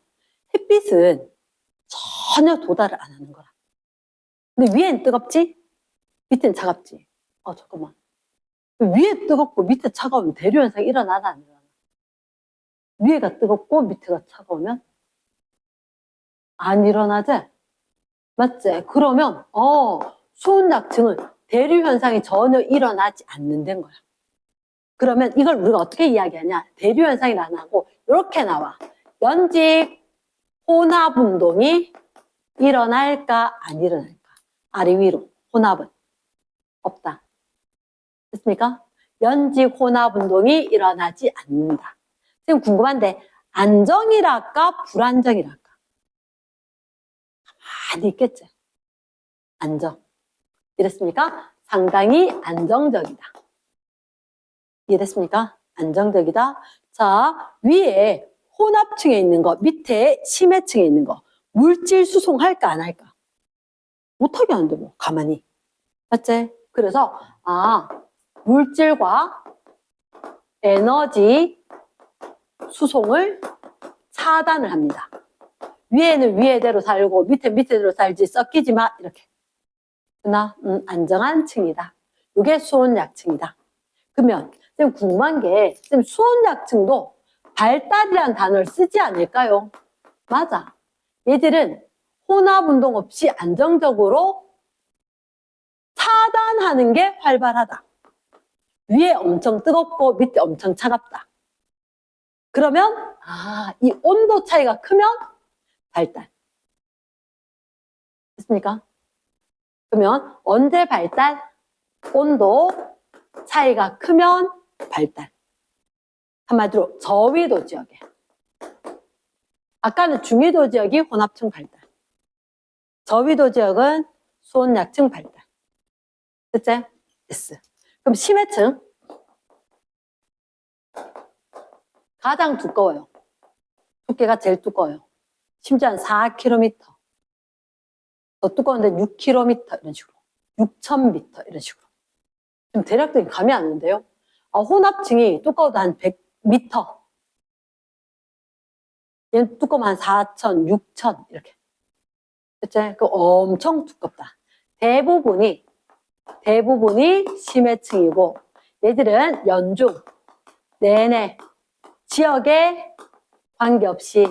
햇빛은 전혀 도달을 안 하는 거라. 근데 위엔 뜨겁지? 밑엔 차갑지? 잠깐만. 위에 뜨겁고 밑에 차가우면 대류현상이 일어나나 안 일어나? 위에가 뜨겁고 밑에가 차가우면 안 일어나지? 맞지? 그러면 수온약층은 대류 현상이 전혀 일어나지 않는다는 거야. 그러면 이걸 우리가 어떻게 이야기하냐? 대류 현상이 안 하고 이렇게 나와. 연직 혼합 운동이 일어날까 안 일어날까? 아래 위로 혼합은 없다. 됐습니까? 연직 혼합 운동이 일어나지 않는다. 지금 궁금한데 안정이랄까 불안정이랄까? 가만히 있겠지. 안정. 이랬습니까? 상당히 안정적이다. 이해됐습니까? 안정적이다. 자, 위에 혼합층에 있는 거, 밑에 심해층에 있는 거 물질 수송할까 안 할까? 못하게 하는데 뭐 가만히. 맞지? 그래서 물질과 에너지 수송을 차단을 합니다. 위에는 위에대로 살고 밑에 밑에대로 살지 섞이지 마 이렇게. 그러나 안정한 층이다. 이게 수온약층이다. 그러면 지금 궁금한 게 지금 수온약층도 발달이라는 단어를 쓰지 않을까요? 맞아. 얘들은 혼합운동 없이 안정적으로 차단하는 게 활발하다. 위에 엄청 뜨겁고 밑에 엄청 차갑다. 그러면 이 온도 차이가 크면 발달. 됐습니까? 그러면 언제 발달? 온도 차이가 크면 발달. 한마디로 저위도 지역에. 아까는 중위도 지역이 혼합층 발달. 저위도 지역은 수온약층 발달. 됐지? 됐어. 그럼 심해층. 가장 두꺼워요. 두께가 제일 두꺼워요. 심지어 한 4km. 더 두꺼운데 6km 이런 식으로. 6,000m 이런 식으로. 좀 대략적인 감이 안 오는데요. 혼합층이 두꺼워도 한 100m. 얘는 두꺼우면 한 4,000, 6,000 이렇게. 그치? 그 엄청 두껍다. 대부분이 심해층이고 얘들은 연중 내내 지역에 관계없이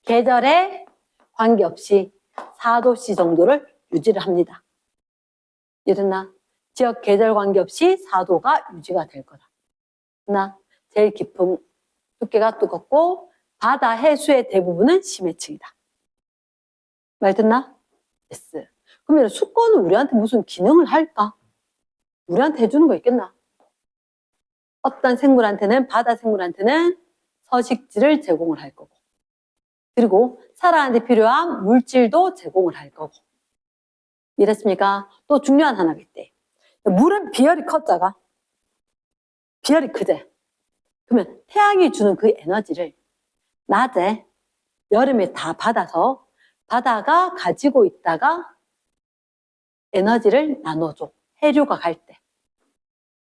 계절에 관계없이 4도씨 정도를 유지를 합니다. 이랬나? 지역 계절 관계없이 4도가 유지가 될 거다. 그러나 제일 깊은 두께가 두껍고 바다 해수의 대부분은 심해층이다. 말 듣나? yes. 그러면 수권은 우리한테 무슨 기능을 할까? 우리한테 해주는 거 있겠나? 어떤 생물한테는 바다 생물한테는 서식지를 제공을 할 거고 그리고 살아가는 데 필요한 물질도 제공을 할 거고 이랬습니까? 또 중요한 하나가 있대. 물은 비열이 컸다가 비열이 크대. 그러면 태양이 주는 그 에너지를 낮에 여름에 다 받아서 바다가 가지고 있다가 에너지를 나눠줘. 해류가 갈 때.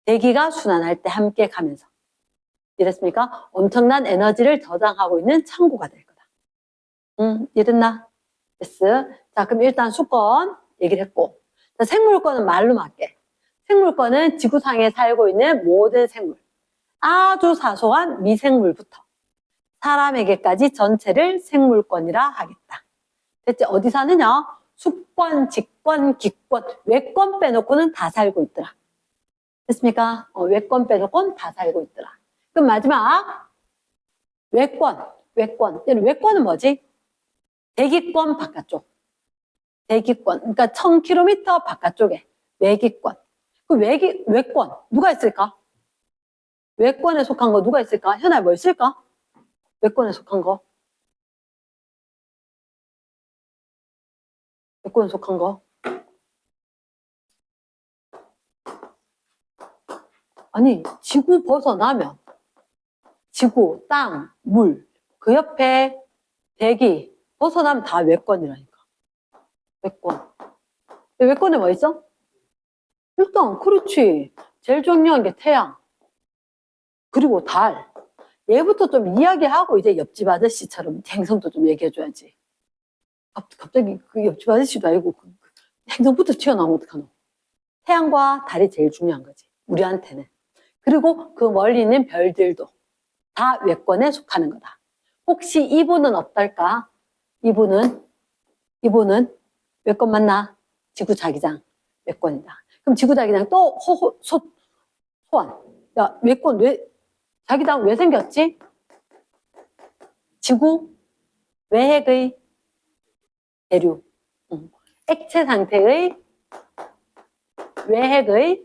대기가 순환할 때 함께 가면서. 이랬습니까? 엄청난 에너지를 저장하고 있는 창고가 될 거다. 이랬나? 됐어. 자, 그럼 일단 수권 얘기를 했고. 자, 생물권은 말로 맞게. 생물권은 지구상에 살고 있는 모든 생물. 아주 사소한 미생물부터 사람에게까지 전체를 생물권이라 하겠다. 대체 어디 사느냐? 수권, 직권, 기권, 외권 빼놓고는 다 살고 있더라. 됐습니까? 외권 빼놓고는 다 살고 있더라. 그럼 마지막 외권. 외권은 뭐지? 대기권 바깥쪽. 대기권. 그러니까 1000km 바깥쪽에 외기권. 그 외권 누가 있을까? 외권에 속한 거 누가 있을까? 현아에 뭐 있을까? 외권에 속한 거. 외권에 속한 거. 아니, 지구 벗어나면 지구, 땅, 물, 그 옆에 대기 벗어나면 다 외권이라니까. 외권. 외권에 뭐 있어? 일단 그렇지. 제일 중요한 게 태양. 그리고 달. 얘부터 좀 이야기하고 이제 옆집 아저씨처럼 행성도 좀 얘기해줘야지. 갑자기 그 옆집 아저씨도 아니고 그 행성부터 튀어나오면 어떡하노. 태양과 달이 제일 중요한 거지. 우리한테는. 그리고 그 멀리 있는 별들도. 다 외권에 속하는 거다. 혹시 이분은 어떨까? 이분은 외권 맞나? 지구자기장 외권이다. 그럼 지구자기장 또 소환. 야, 외권 자기장 왜 생겼지? 지구 외핵의 대류. 액체 상태의 외핵의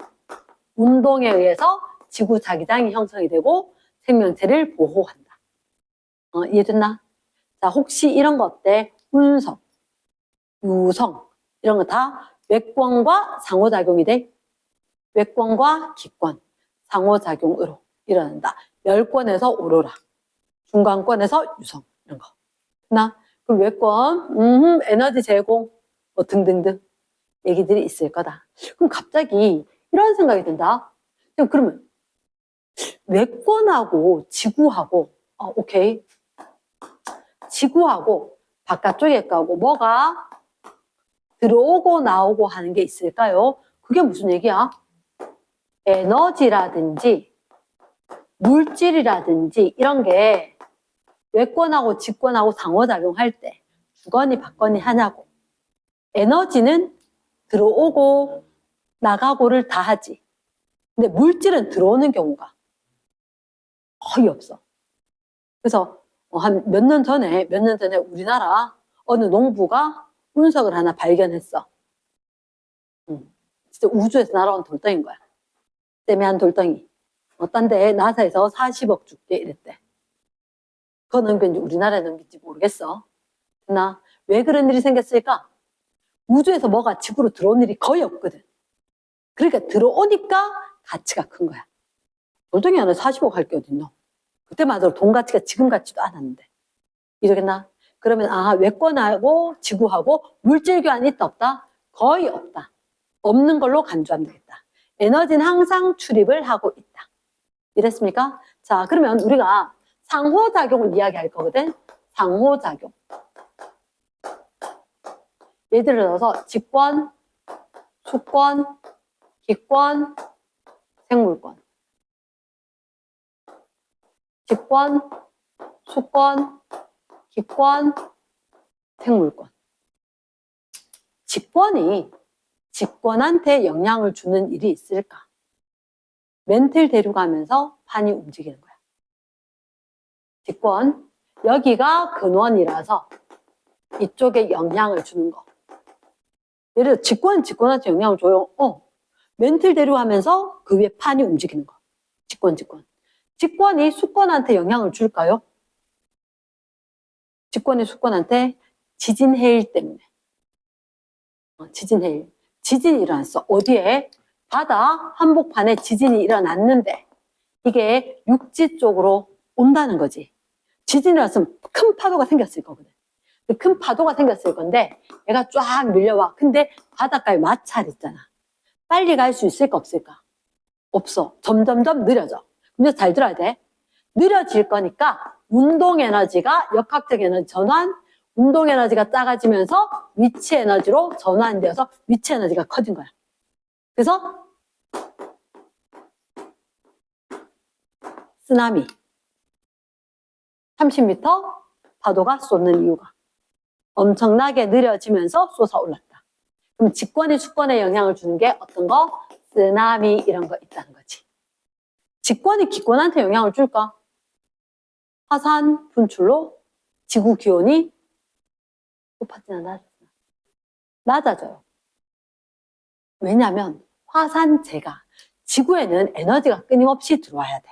운동에 의해서 지구자기장이 형성이 되고 생명체를 보호한다. 이해됐나? 자, 혹시 이런 거 어때? 운석, 유성 이런 거 다 외권과 상호작용이 돼. 외권과 기권, 상호작용으로 일어난다. 열권에서 오로라, 중간권에서 유성 이런 거. 그럼 외권, 에너지 제공 뭐 등등등 얘기들이 있을 거다. 그럼 갑자기 이런 생각이 든다. 그러면 외권하고 지구하고 오케이. 지구하고 바깥쪽에 가고 뭐가 들어오고 나오고 하는 게 있을까요? 그게 무슨 얘기야? 에너지라든지 물질이라든지 이런 게 외권하고 직권하고 상호작용할 때 주거니 받거니 하냐고. 에너지는 들어오고 나가고를 다 하지. 근데 물질은 들어오는 경우가 거의 없어. 그래서 한 몇 년 전에 우리나라 어느 농부가 운석을 하나 발견했어. 진짜 우주에서 날아온 돌덩이인 거야. 세미한 돌덩이. 딴 데 나사에서 40억 줄게 이랬대. 그거 넘겼는지 우리나라에 넘길지 모르겠어. 그러나 왜 그런 일이 생겼을까? 우주에서 뭐가 지구로 들어온 일이 거의 없거든. 그러니까 들어오니까 가치가 큰 거야. 돌덩이 하나 40억 할 게 어딨노? 그때마저 돈 가치가 지금 같지도 않았는데. 이러겠나? 그러면 외권하고 지구하고 물질 교환이 있다 없다? 거의 없다. 없는 걸로 간주하면 되겠다. 에너지는 항상 출입을 하고 있다. 이랬습니까? 자, 그러면 우리가 상호작용을 이야기할 거거든. 상호작용. 예를 들어서 직권, 수권, 기권, 생물권. 직권, 수권, 기권, 생물권. 직권이 직권한테 영향을 주는 일이 있을까? 멘틀 대류가면서 판이 움직이는 거야. 직권, 여기가 근원이라서 이쪽에 영향을 주는 거. 예를 들어 직권한테 영향을 줘요. 멘틀 대류하면서 그 위에 판이 움직이는 거. 직권. 직권이 수권한테 영향을 줄까요? 직권이 수권한테 지진 해일 때문에. 지진 해일. 지진이 일어났어. 어디에? 바다 한복판에 지진이 일어났는데 이게 육지 쪽으로 온다는 거지. 지진이 일어났으면 큰 파도가 생겼을 거거든. 큰 파도가 생겼을 건데 얘가 쫙 밀려와. 근데 바닷가에 마찰 있잖아. 빨리 갈 수 있을까 없을까? 없어. 점점점 느려져. 근데 잘 들어야 돼. 느려질 거니까 운동 에너지가 역학적 에너지 전환, 운동 에너지가 작아지면서 위치 에너지로 전환되어서 위치 에너지가 커진 거야. 그래서 쓰나미 30m 파도가 쏟는 이유가 엄청나게 느려지면서 솟아올랐다. 그럼 직권이 수권에 영향을 주는 게 어떤 거? 쓰나미 이런 거 있다는 거지. 직권이 기권한테 영향을 줄까? 화산 분출로 지구 기온이 높아지나 낮아져요. 왜냐하면 화산재가 지구에는 에너지가 끊임없이 들어와야 돼.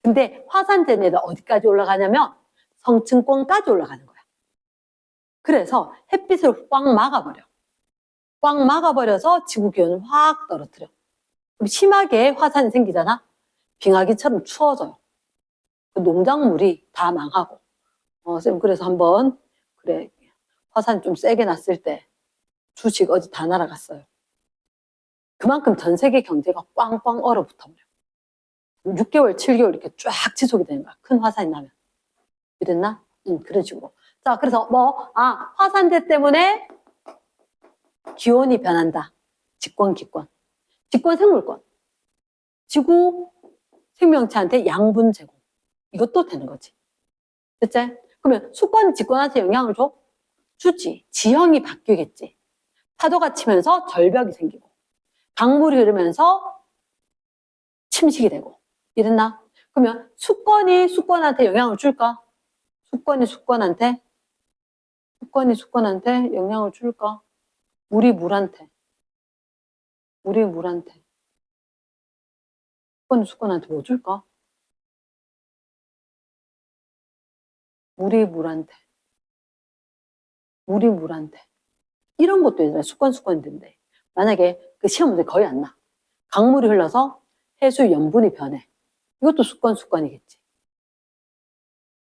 근데 화산재는 어디까지 올라가냐면 성층권까지 올라가는 거야. 그래서 햇빛을 꽉 막아버려. 꽉 막아버려서 지구 기온을 확 떨어뜨려. 그럼 심하게 화산이 생기잖아. 빙하기처럼 추워져요. 농작물이 다 망하고. 쌤 그래서 한번 그래 화산 좀 세게 났을 때 주식 어디 다 날아갔어요. 그만큼 전 세계 경제가 꽝꽝 얼어붙어버려. 6개월, 7개월 이렇게 쫙 지속이 되는 거야. 큰 화산이 나면. 이랬나? 그런 식으로. 자, 그래서 화산재 때문에 기온이 변한다. 직권, 기권. 직권 생물권. 지구 생명체한테 양분 제공. 이것도 되는 거지. 됐지? 그러면 수권이 직권한테 영향을 줘? 주지. 지형이 바뀌겠지. 파도가 치면서 절벽이 생기고 강물이 흐르면서 침식이 되고 이랬나? 그러면 수권이 수권한테 영향을 줄까? 수권이 수권한테 영향을 줄까? 물이 물한테 수권이 수권한테 뭐 줄까? 물이 물한테 이런 것도 얘들아 수권인데 만약에 그 시험 문제 거의 안 나. 강물이 흘러서 해수 염분이 변해. 이것도 수권이겠지.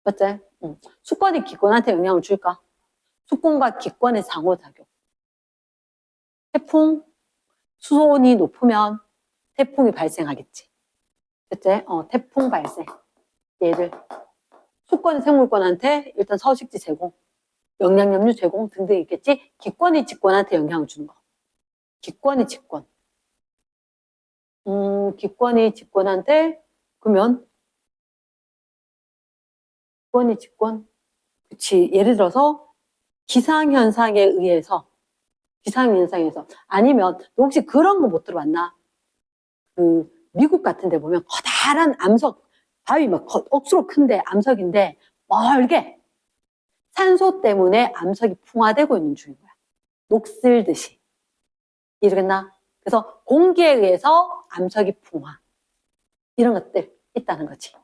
맞지? 응. 수권이 기권한테 영향을 줄까? 수권과 기권의 상호작용. 태풍, 수온이 높으면 태풍이 발생하겠지. 됐지? 태풍 발생. 얘를 수권이 생물권한테 일단 서식지 제공, 영양염류 제공 등등 있겠지. 기권이 직권한테 영향을 주는 거. 기권이 직권한테 그러면 기권이 직권. 그치. 예를 들어서 기상현상에 의해서 아니면 너 혹시 그런 거 못 들어봤나? 그 미국 같은 데 보면 커다란 암석 바위 막 억수로 큰데 암석인데 멀게 산소 때문에 암석이 풍화되고 있는 중인 거야. 녹슬듯이. 이해되겠나? 그래서 공기에 의해서 암석이 풍화. 이런 것들 있다는 거지.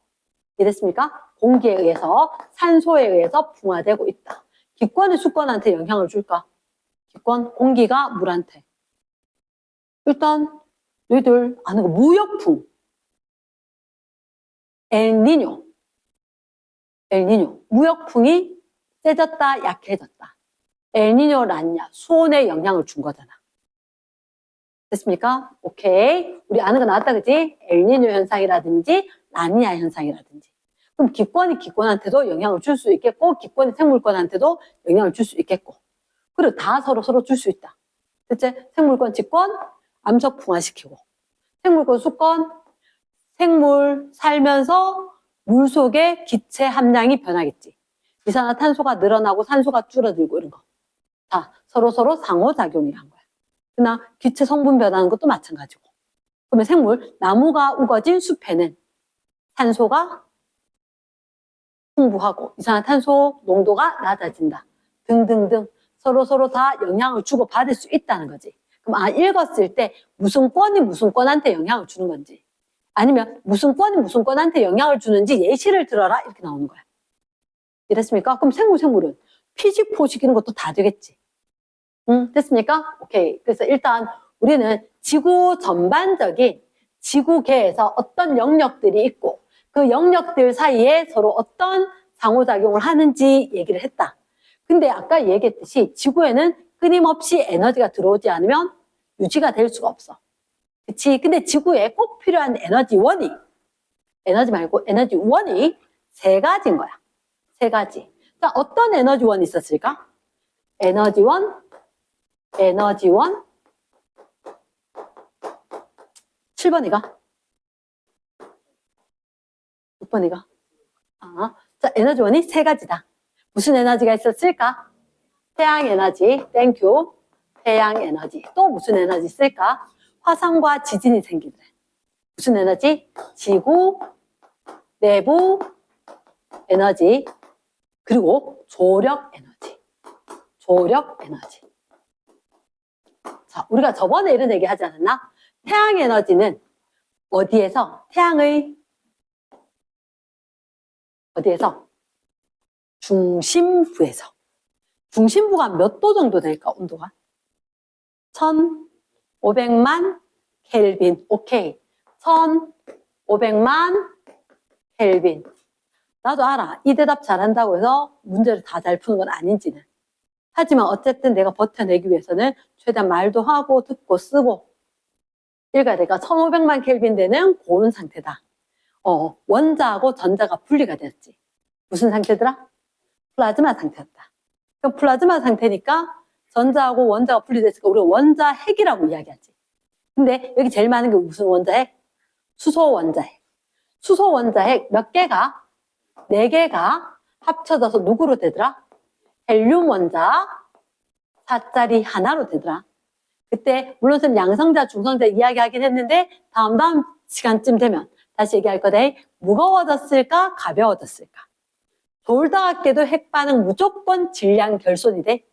이해됐습니까? 공기에 의해서 산소에 의해서 풍화되고 있다. 기권이 수권한테 영향을 줄까? 기권, 공기가 물한테. 일단 너희들 아는 거 무역풍. 엘니뇨. 무역풍이 세졌다, 약해졌다. 엘니뇨, 라니냐, 수온에 영향을 준 거잖아. 됐습니까? 오케이. 우리 아는 거 나왔다, 그지? 엘니뇨 현상이라든지, 라니냐 현상이라든지. 그럼 기권이 기권한테도 영향을 줄 수 있겠고, 기권이 생물권한테도 영향을 줄 수 있겠고. 그리고 다 서로 줄 수 있다. 됐지? 생물권, 직권, 암석 풍화시키고. 생물권, 수권, 생물 살면서 물 속의 기체 함량이 변하겠지. 이산화탄소가 늘어나고 산소가 줄어들고 이런 거. 다 서로 상호작용이란 거야. 그러나 기체 성분 변하는 것도 마찬가지고. 그러면 생물, 나무가 우거진 숲에는 산소가 풍부하고 이산화탄소 농도가 낮아진다. 등등등 서로 다 영향을 주고 받을 수 있다는 거지. 그럼 읽었을 때 무슨 권한테 영향을 주는 건지 아니면 무슨 권한테 영향을 주는지 예시를 들어라 이렇게 나오는 거야. 이랬습니까? 그럼 생물은 피식, 포식 이런 것도 다 되겠지. 됐습니까? 오케이. 그래서 일단 우리는 지구 전반적인 지구계에서 어떤 영역들이 있고 그 영역들 사이에 서로 어떤 상호작용을 하는지 얘기를 했다. 근데 아까 얘기했듯이 지구에는 끊임없이 에너지가 들어오지 않으면 유지가 될 수가 없어. 그치? 근데 지구에 꼭 필요한 에너지원이 세 가지인 거야. 세 가지. 자, 어떤 에너지원이 있었을까? 에너지원 7번이가 6번이가 자, 에너지원이 세 가지다. 무슨 에너지가 있었을까? 태양 에너지, 땡큐. 태양 에너지. 또 무슨 에너지 있을까? 화산과 지진이 생기더래. 무슨 에너지? 지구 내부 에너지, 그리고 조력 에너지. 자, 우리가 저번에 이런 얘기 하지 않았나? 태양 에너지는 어디에서? 중심부에서. 중심부가 몇 도 정도 될까, 온도가? 1500만 켈빈. 오케이. 1500만 켈빈. 나도 알아. 이 대답 잘한다고 해서 문제를 다 잘 푸는 건 아닌지는. 하지만 어쨌든 내가 버텨내기 위해서는 최대한 말도 하고 듣고 쓰고 읽어야 되니까 1500만 켈빈 되는 고온 상태다. 원자하고 전자가 분리가 됐지. 무슨 상태더라? 플라즈마 상태였다. 그럼 플라즈마 상태니까 전자하고 원자가 분리됐으니까 우리가 원자핵이라고 이야기하지. 근데 여기 제일 많은 게 무슨 원자핵? 수소 원자핵 몇 개가 4개가 합쳐져서 누구로 되더라? 헬륨 원자 4짜리 하나로 되더라. 그때 물론 선 양성자, 중성자 이야기하긴 했는데 다음 시간쯤 되면 다시 얘기할 거다. 무거워졌을까? 가벼워졌을까? 돌다학계도 핵반응 무조건 질량 결손이 돼.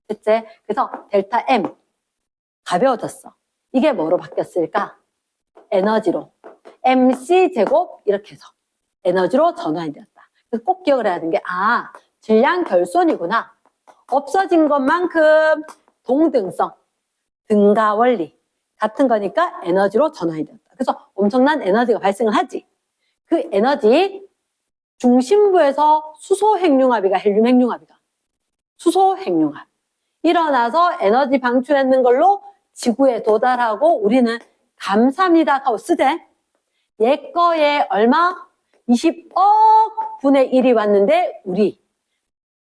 됐지? 그래서 델타 M 가벼워졌어. 이게 뭐로 바뀌었을까? 에너지로. MC 제곱 이렇게 해서 에너지로 전환이 되었다. 그래서 꼭 기억을 해야 되는 게 질량 결손이구나. 없어진 것만큼 동등성, 등가 원리 같은 거니까 에너지로 전환이 되었다. 그래서 엄청난 에너지가 발생을 하지. 그 에너지 중심부에서 수소 핵융합이가 헬륨 핵융합이가 수소 핵융합 일어나서 에너지 방출했는 걸로 지구에 도달하고 우리는 감사합니다 하고 쓰재. 얘 거에 얼마? 20억 분의 1이 왔는데 우리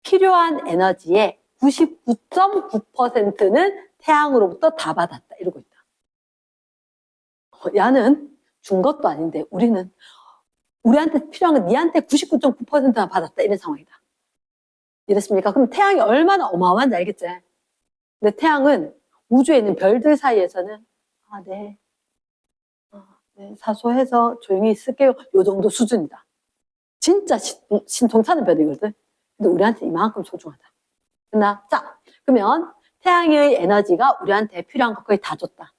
필요한 에너지의 99.9%는 태양으로부터 다 받았다. 이러고 있다. 야는 준 것도 아닌데 우리는 우리한테 필요한 건 니한테 99.9%나 받았다. 이런 상황이다. 이랬습니까? 그럼 태양이 얼마나 어마어마한지 알겠지? 근데 태양은 우주에 있는 별들 사이에서는 네, 사소해서 조용히 있을게요. 요 정도 수준이다. 진짜 신통찮은 별이거든. 근데 우리한테 이만큼 소중하다. 됐나? 자, 그러면 태양의 에너지가 우리한테 필요한 거 거의 다 줬다.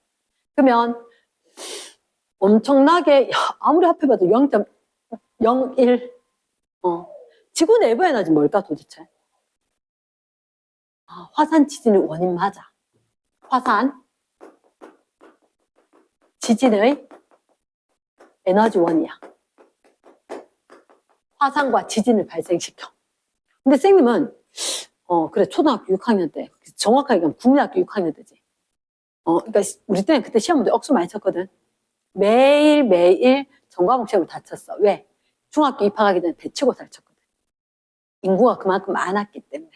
그러면 엄청나게 아무리 합해봐도 0.01 지구 내부 에너지 뭘까 도대체? 화산 지진의 원인 맞아. 화산 지진의 에너지 원이야. 화산과 지진을 발생시켜. 근데 선생님은 그래 초등학교 6학년 때 정확하게 얘기하면 국민학교 6학년 때지. 그러니까 우리 때는 그때 시험 문제 억수 많이 쳤거든. 매일 전과목 시험을 다 쳤어. 왜? 중학교 입학하기 전에 배치고사를 쳤거든. 인구가 그만큼 많았기 때문에.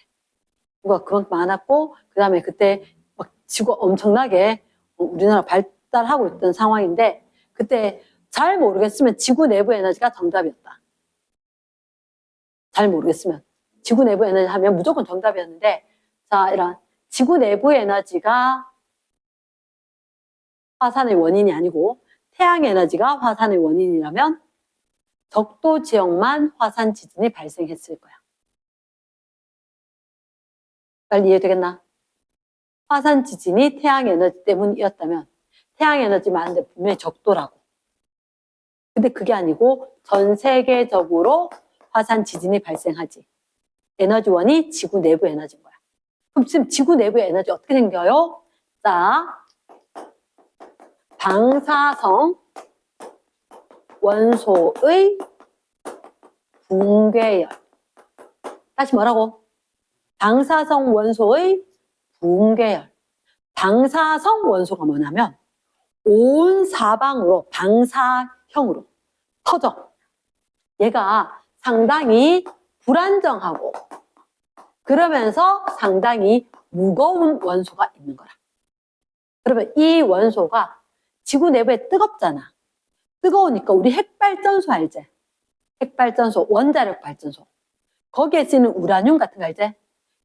인구가 그만큼 많았고 그 다음에 그때 막 지구가 엄청나게 우리나라 발달하고 있던 상황인데 그때 잘 모르겠으면 지구 내부 에너지가 정답이었다. 잘 모르겠으면 지구 내부 에너지 하면 무조건 정답이었는데 자 이런 지구 내부 에너지가 화산의 원인이 아니고 태양 에너지가 화산의 원인이라면 적도 지역만 화산 지진이 발생했을 거야. 빨리 이해되겠나? 화산 지진이 태양 에너지 때문이었다면 태양 에너지 많은데 분명히 적도라고. 근데 그게 아니고 전 세계적으로 화산 지진이 발생하지. 에너지원이 지구 내부 에너지인 거야. 그럼 지금 지구 내부 에너지 어떻게 생겨요? 자, 방사성 원소의 붕괴열. 다시 뭐라고? 방사성 원소의 붕괴열. 방사성 원소가 뭐냐면 온 사방으로 방사형으로 터져. 얘가 상당히 불안정하고 그러면서 상당히 무거운 원소가 있는 거라. 그러면 이 원소가 지구 내부에 뜨겁잖아. 뜨거우니까 우리 핵발전소 알지? 핵발전소, 원자력 발전소. 거기에 쓰이는 우라늄 같은 거 알지?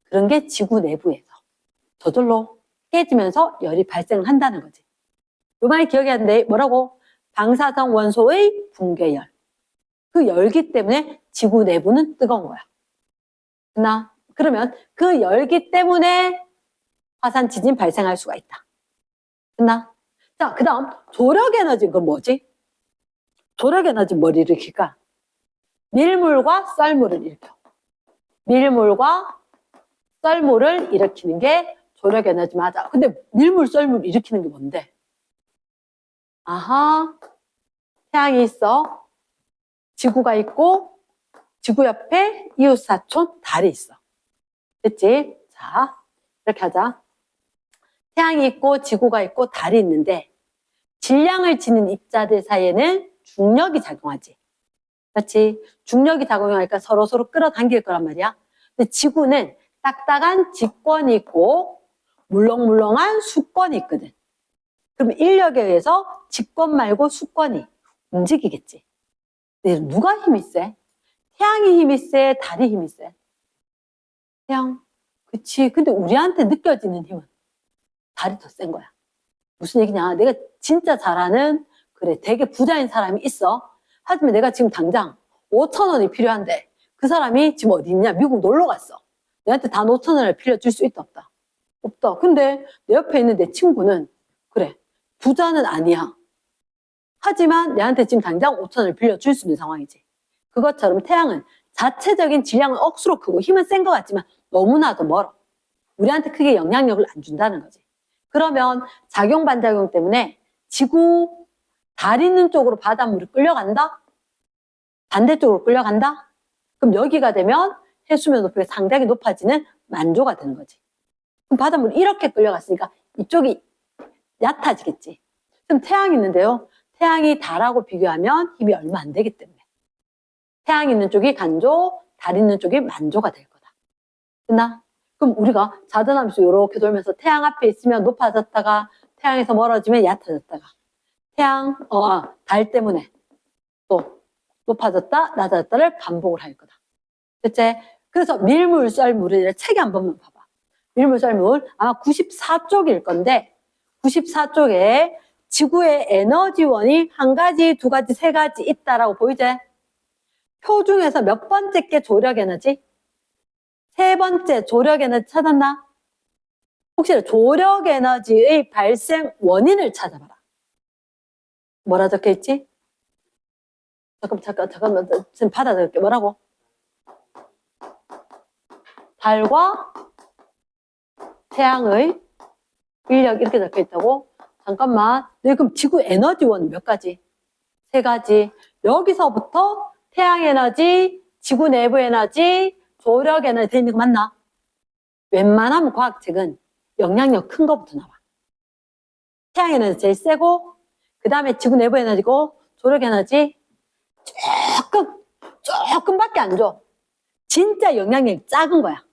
그런 게 지구 내부에서 저절로 깨지면서 열이 발생을 한다는 거지. 요 말이 기억이 안 돼. 뭐라고? 방사성 원소의 붕괴열. 그 열기 때문에 지구 내부는 뜨거운 거야. 됐나? 그러면 그 열기 때문에 화산 지진 발생할 수가 있다. 됐나? 자, 그 다음 조력 에너지 그건 뭐지? 조력 에너지 뭘 일으킬까? 밀물과 썰물을 일으켜. 밀물과 썰물을 일으키는 게 조력 에너지 맞아. 근데 밀물, 썰물 일으키는 게 뭔데? 아하, 태양이 있어. 지구가 있고 지구 옆에 이웃사촌 달이 있어. 됐지? 자, 이렇게 하자. 태양이 있고 지구가 있고 달이 있는데 질량을 지닌 입자들 사이에는 중력이 작용하지. 그렇지? 중력이 작용하니까 서로 끌어당길 거란 말이야. 근데 지구는 딱딱한 직권이 있고 물렁물렁한 수권이 있거든. 그럼 인력에 의해서 직권 말고 수권이 움직이겠지. 근데 누가 힘이 세? 태양이 힘이 세, 달이 힘이 세? 태양. 그치. 근데 우리한테 느껴지는 힘은 달이 더 센 거야. 무슨 얘기냐. 내가 진짜 잘하는, 그래, 되게 부자인 사람이 있어. 하지만 내가 지금 당장 5천 원이 필요한데 그 사람이 지금 어디 있냐? 미국 놀러 갔어. 내한테 단 5천 원을 빌려줄 수 있다, 없다? 없다. 근데 내 옆에 있는 내 친구는 그래, 부자는 아니야. 하지만 내한테 지금 당장 5천 원을 빌려줄 수 있는 상황이지. 그것처럼 태양은 자체적인 질량은 억수로 크고 힘은 센 것 같지만 너무나도 멀어. 우리한테 크게 영향력을 안 준다는 거지. 그러면 작용 반작용 때문에 지구, 달 있는 쪽으로 바닷물이 끌려간다? 반대쪽으로 끌려간다? 그럼 여기가 되면 해수면 높이가 상당히 높아지는 만조가 되는 거지. 그럼 바닷물이 이렇게 끌려갔으니까 이쪽이 얕아지겠지. 그럼 태양이 있는데요. 태양이 달하고 비교하면 힘이 얼마 안 되기 때문에 태양 있는 쪽이 간조, 달 있는 쪽이 만조가 될 거다. 됐나? 그럼 우리가 자전하면서 이렇게 돌면서 태양 앞에 있으면 높아졌다가 태양에서 멀어지면 얕아졌다가 달 때문에 또 높아졌다, 낮아졌다를 반복을 할 거다. 됐지? 그래서 밀물, 썰물을 책에 한 번만 봐봐. 밀물, 썰물 아마 94쪽일 건데 94쪽에 지구의 에너지원이 한 가지, 두 가지, 세 가지 있다라고 보이지? 표 중에서 몇 번째 게 조력 에너지? 세 번째 조력 에너지 찾았나? 혹시 조력 에너지의 발생 원인을 찾아봐라. 뭐라 적혀 있지? 잠깐만, 지금 받아 적을게. 뭐라고? 달과 태양의 인력 이렇게 적혀 있다고? 잠깐만. 네, 그럼 지구 에너지원 몇 가지? 세 가지. 여기서부터 태양 에너지, 지구 내부 에너지, 조력 에너지 돼 있는 거 맞나? 웬만하면 과학책은 영향력 큰 거부터 나와. 태양 에너지 제일 세고, 그 다음에 지구 내부 에너지고, 조력 에너지 조금밖에 안 줘. 진짜 영향력이 작은 거야.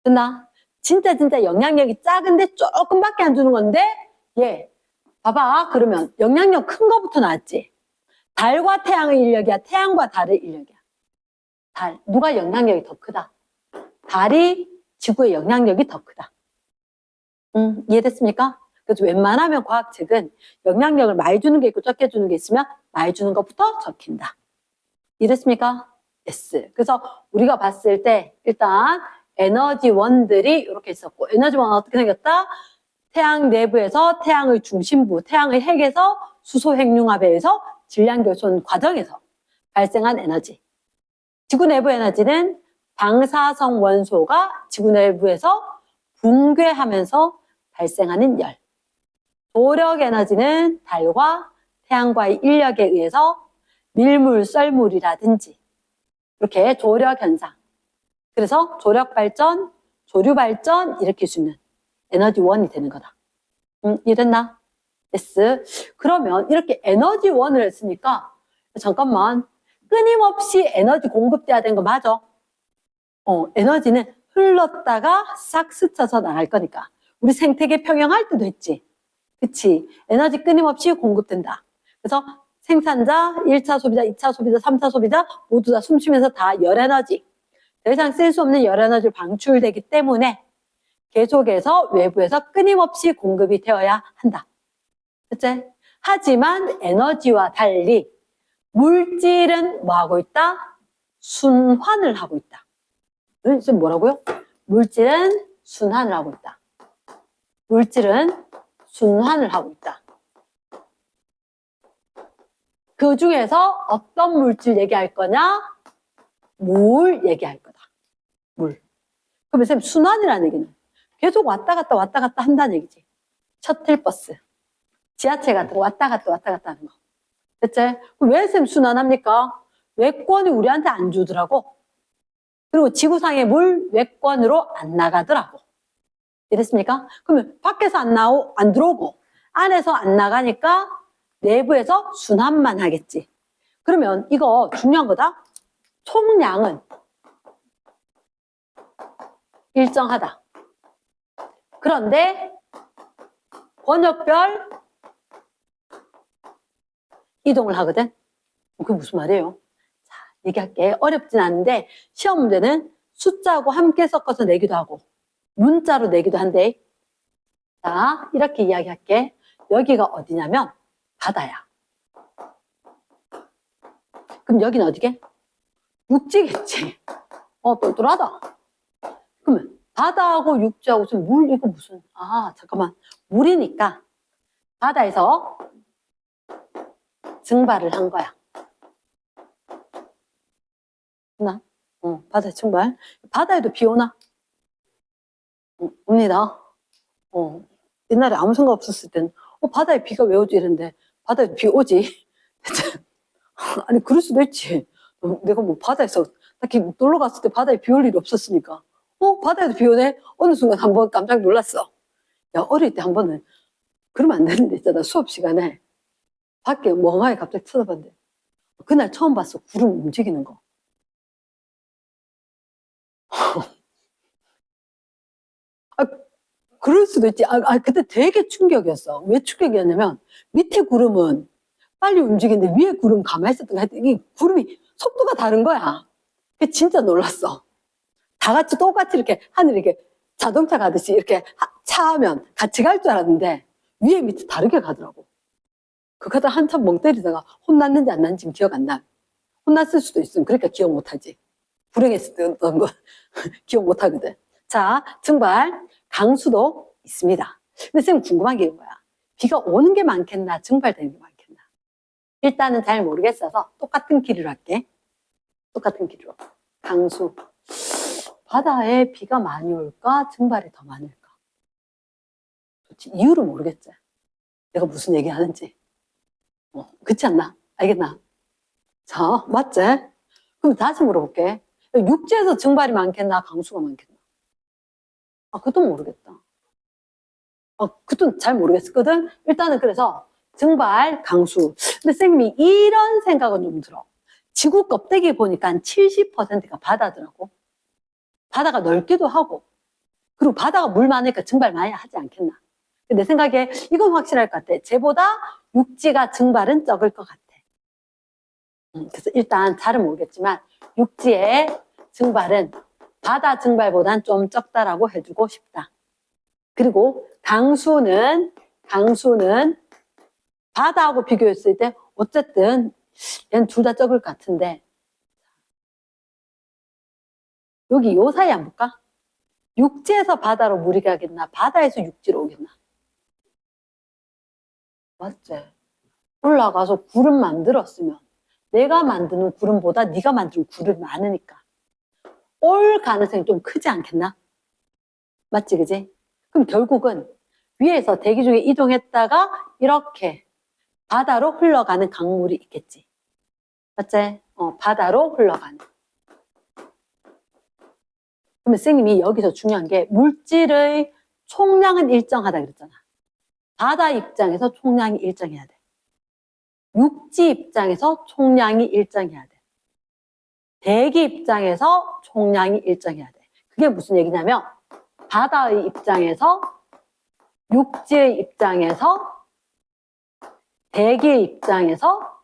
됐나? 진짜 영향력이 작은데 조금밖에 안 주는 건데, 봐봐. 그러면 영향력 큰 거부터 나왔지. 달과 태양의 인력이야? 태양과 달의 인력이야? 달. 누가 영향력이 더 크다? 달이 지구의 영향력이 더 크다. 이해됐습니까? 그래서 웬만하면 과학책은 영향력을 많이 주는 게 있고 적게 주는 게 있으면 많이 주는 것부터 적힌다. 이해됐습니까? yes. 그래서 우리가 봤을 때 일단 에너지원들이 이렇게 있었고 에너지원은 어떻게 생겼다? 태양 내부에서 태양의 중심부, 태양의 핵에서 수소 핵융합에 의해서 질량 결손 과정에서 발생한 에너지. 지구 내부 에너지는 방사성 원소가 지구 내부에서 붕괴하면서 발생하는 열. 조력 에너지는 달과 태양과의 인력에 의해서 밀물, 썰물이라든지 이렇게 조력 현상. 그래서 조력 발전, 조류 발전 일으킬 수 있는 에너지원이 되는 거다. 이해됐나? yes. 그러면 이렇게 에너지원을 했으니까 잠깐만 끊임없이 에너지 공급돼야 되는 거 맞아? 에너지는 흘렀다가 싹 스쳐서 나갈 거니까 우리 생태계 평형할 때도 했지. 그치? 에너지 끊임없이 공급된다. 그래서 생산자, 1차 소비자, 2차 소비자, 3차 소비자 모두 다 숨쉬면서 다 열에너지. 더 이상 쓸 수 없는 열에너지를 방출되기 때문에 계속해서 외부에서 끊임없이 공급이 되어야 한다. 그치? 하지만 에너지와 달리 물질은 뭐 하고 있다? 순환을 하고 있다. 지금 뭐라고요? 물질은 순환을 하고 있다. 물질은 순환을 하고 있다. 그 중에서 어떤 물질 얘기할 거냐? 물 얘기할 거다. 물. 그럼 선생님 순환이라는 얘기는 계속 왔다 갔다 한다는 얘기지. 셔틀버스, 지하철 같은 거 왔다 갔다 하는 거. 됐지? 그럼 왜 선생님 순환합니까? 외권이 우리한테 안 주더라고. 그리고 지구상의 물 외권으로 안 나가더라고. 이랬습니까? 그러면 밖에서 안 들어오고 안에서 안 나가니까 내부에서 순환만 하겠지. 그러면 이거 중요한 거다. 총량은 일정하다. 그런데 권역별 이동을 하거든. 그게 무슨 말이에요? 자, 얘기할게. 어렵진 않은데 시험 문제는 숫자하고 함께 섞어서 내기도 하고 문자로 내기도 한대. 자, 이렇게 이야기할게. 여기가 어디냐면 바다야. 그럼 여기는 어디게? 육지겠지. 똘똘하다. 그러면 바다하고 육지하고 무슨 이거 무슨 잠깐만. 물이니까 바다에서 증발을 한 거야. 나? 바다에 증발. 바다에도 비 오나? 옵니다. 옛날에 아무 생각 없었을 땐 바다에 비가 왜 오지 이랬는데 바다에 비 오지. 아니 그럴 수도 있지. 내가 뭐 바다에서 딱히 놀러 갔을 때 바다에 비 올 일이 없었으니까 바다에도 비 오네? 어느 순간 한번 깜짝 놀랐어. 야, 어릴 때 한 번은 그러면 안 되는데 있잖아. 수업 시간에 밖에 멍하게 갑자기 쳐다봤는데 그날 처음 봤어. 구름 움직이는 거. 그럴 수도 있지. 그때 되게 충격이었어. 왜 충격이었냐면 밑에 구름은 빨리 움직이는데 위에 구름 가만히 있었던 거 같아. 이 구름이 속도가 다른 거야. 그게 진짜 놀랐어. 다 같이 똑같이 이렇게 하늘에 이렇게 자동차 가듯이 이렇게 차하면 같이 갈 줄 알았는데 위에 밑에 다르게 가더라고. 그러다 한참 멍 때리다가 혼났는지 안 났는지 기억 안 나. 혼났을 수도 있으면 그러니까 기억 못하지. 불행했었던 거 기억 못하거든. 자, 증발, 강수도 있습니다. 근데 선생님 궁금한 게 이런 거야. 비가 오는 게 많겠나, 증발되는 게 많겠나? 일단은 잘 모르겠어서 똑같은 길이로 할게. 똑같은 길이로. 강수. 바다에 비가 많이 올까, 증발이 더 많을까? 그렇지, 이유를 모르겠지. 내가 무슨 얘기 하는지. 그렇지 않나? 알겠나? 자, 맞지? 그럼 다시 물어볼게. 육지에서 증발이 많겠나, 강수가 많겠나? 그것도 모르겠다. 그것도 잘 모르겠거든? 일단은 그래서 증발, 강수. 근데 선생님이 이런 생각은 좀 들어. 지구 껍데기 보니까 한 70%가 바다더라고. 바다가 넓기도 하고. 그리고 바다가 물 많으니까 증발 많이 하지 않겠나. 내 생각에 이건 확실할 것 같아. 쟤보다 육지가 증발은 적을 것 같아. 그래서 일단 잘은 모르겠지만 육지의 증발은 바다 증발보단 좀 적다라고 해주고 싶다. 그리고 강수는 바다하고 비교했을 때 어쨌든 얘는 둘 다 적을 것 같은데 여기 요 사이 안 볼까? 육지에서 바다로 물이 가겠나? 바다에서 육지로 오겠나? 맞지? 올라가서 구름 만들었으면 내가 만드는 구름보다 네가 만드는 구름이 많으니까 올 가능성이 좀 크지 않겠나? 맞지, 그지? 그럼 결국은 위에서 대기 중에 이동했다가 이렇게 바다로 흘러가는 강물이 있겠지. 맞지? 바다로 흘러가는. 그러면 선생님이 여기서 중요한 게 물질의 총량은 일정하다 그랬잖아. 바다 입장에서 총량이 일정해야 돼. 육지 입장에서 총량이 일정해야 돼. 대기 입장에서 총량이 일정해야 돼. 그게 무슨 얘기냐면 바다의 입장에서 육지의 입장에서 대기의 입장에서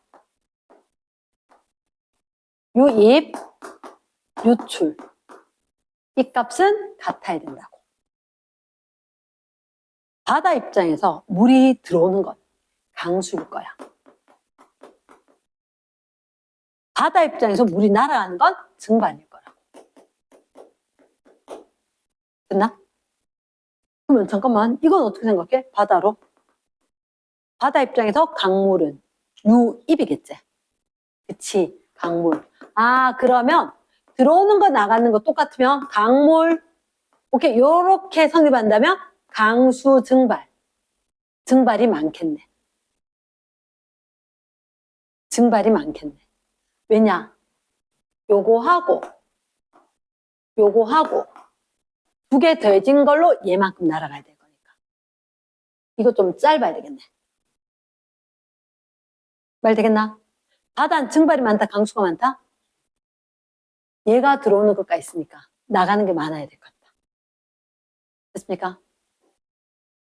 유입, 유출 이 값은 같아야 된다고. 바다 입장에서 물이 들어오는 건 강수일 거야. 바다 입장에서 물이 날아가는 건 증발일 거라고. 됐나? 그러면 잠깐만 이건 어떻게 생각해? 바다로? 바다 입장에서 강물은 유입이겠지. 그치? 강물. 그러면 들어오는 거 나가는 거 똑같으면 강물 오케이 요렇게 성립한다면 강수 증발. 증발이 많겠네. 증발이 많겠네. 왜냐? 요거하고 두 개 더해진 걸로 얘만큼 날아가야 될 거니까. 이거 좀 짧아야 되겠네. 말 되겠나? 바다는 증발이 많다, 강수가 많다? 얘가 들어오는 것가 있으니까 나가는 게 많아야 될 것 같다. 됐습니까?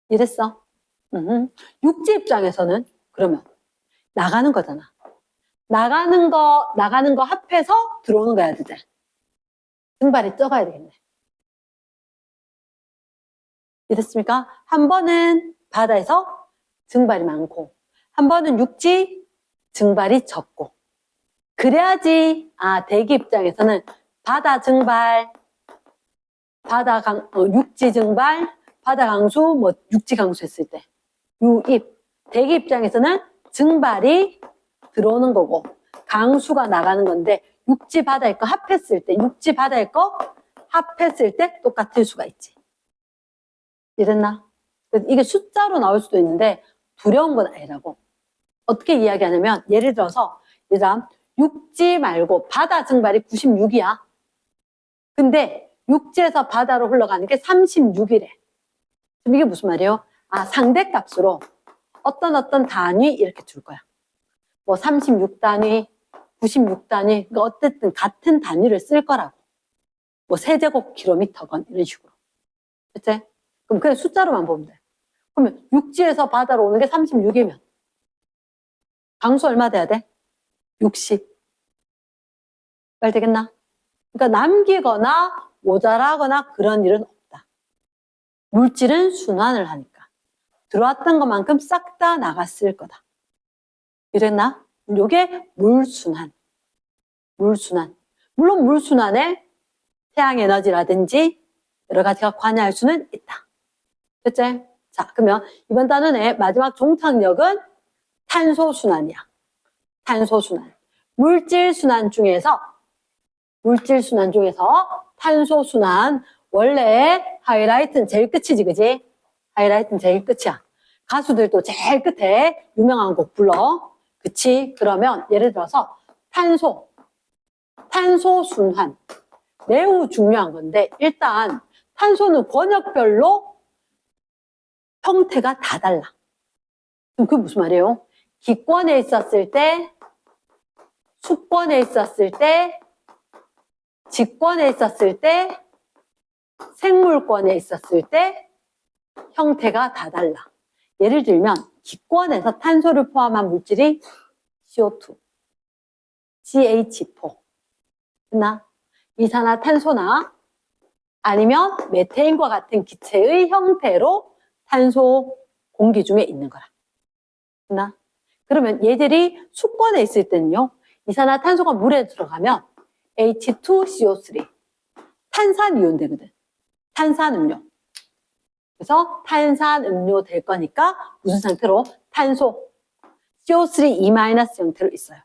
이랬어? 육지 입장에서는 그러면 나가는 거잖아. 나가는 거 합해서 들어오는 거 해야 되지. 증발이 적어야 되겠네. 이해됐습니까? 한 번은 바다에서 증발이 많고, 한 번은 육지 증발이 적고. 그래야지, 대기 입장에서는 바다 증발, 육지 증발, 바다 강수, 뭐, 육지 강수 했을 때. 유입. 대기 입장에서는 증발이 들어오는 거고, 강수가 나가는 건데, 육지 바다의 거 합했을 때, 육지 바다의 거 합했을 때 똑같을 수가 있지. 이랬나? 이게 숫자로 나올 수도 있는데, 두려운 건 아니라고. 어떻게 이야기하냐면, 예를 들어서, 얘들아, 육지 말고 바다 증발이 96이야. 근데 육지에서 바다로 흘러가는 게 36이래. 그럼 이게 무슨 말이에요? 상대값으로 어떤 단위 이렇게 줄 거야. 뭐 36단위, 96단위, 그러니까 어쨌든 같은 단위를 쓸 거라고. 뭐 세제곱킬로미터건 이런 식으로. 그치? 그럼 그냥 숫자로만 보면 돼. 그러면 육지에서 바다로 오는 게 36이면 강수 얼마 돼야 돼? 60. 말 되겠나? 그러니까 남기거나 모자라거나 그런 일은 없다. 물질은 순환을 하니까. 들어왔던 것만큼 싹 다 나갔을 거다. 이랬나? 요게 물순환. 물순환. 물론 물순환에 태양에너지라든지 여러 가지가 관여할 수는 있다. 됐지? 자, 그러면 이번 단원의 마지막 종착역은 탄소순환이야. 탄소순환. 물질순환 중에서 탄소순환, 원래 하이라이트는 제일 끝이지, 그지? 하이라이트는 제일 끝이야. 가수들도 제일 끝에 유명한 곡 불러. 그치? 그러면 예를 들어서 탄소순환. 매우 중요한 건데, 일단 탄소는 권역별로 형태가 다 달라. 그럼 그게 무슨 말이에요? 기권에 있었을 때, 수권에 있었을 때, 직권에 있었을 때, 생물권에 있었을 때 형태가 다 달라. 예를 들면 기권에서 탄소를 포함한 물질이 CO2, CH4, 이산화탄소나 아니면 메테인과 같은 기체의 형태로 탄소 공기 중에 있는 거라. 그러면 얘들이 수권에 있을 때는요, 이산화탄소가 물에 들어가면 H2CO3, 탄산이온 되거든. 탄산음료. 그래서 탄산음료 될 거니까 무슨 상태로? 탄소 CO3E- 형태로 있어요.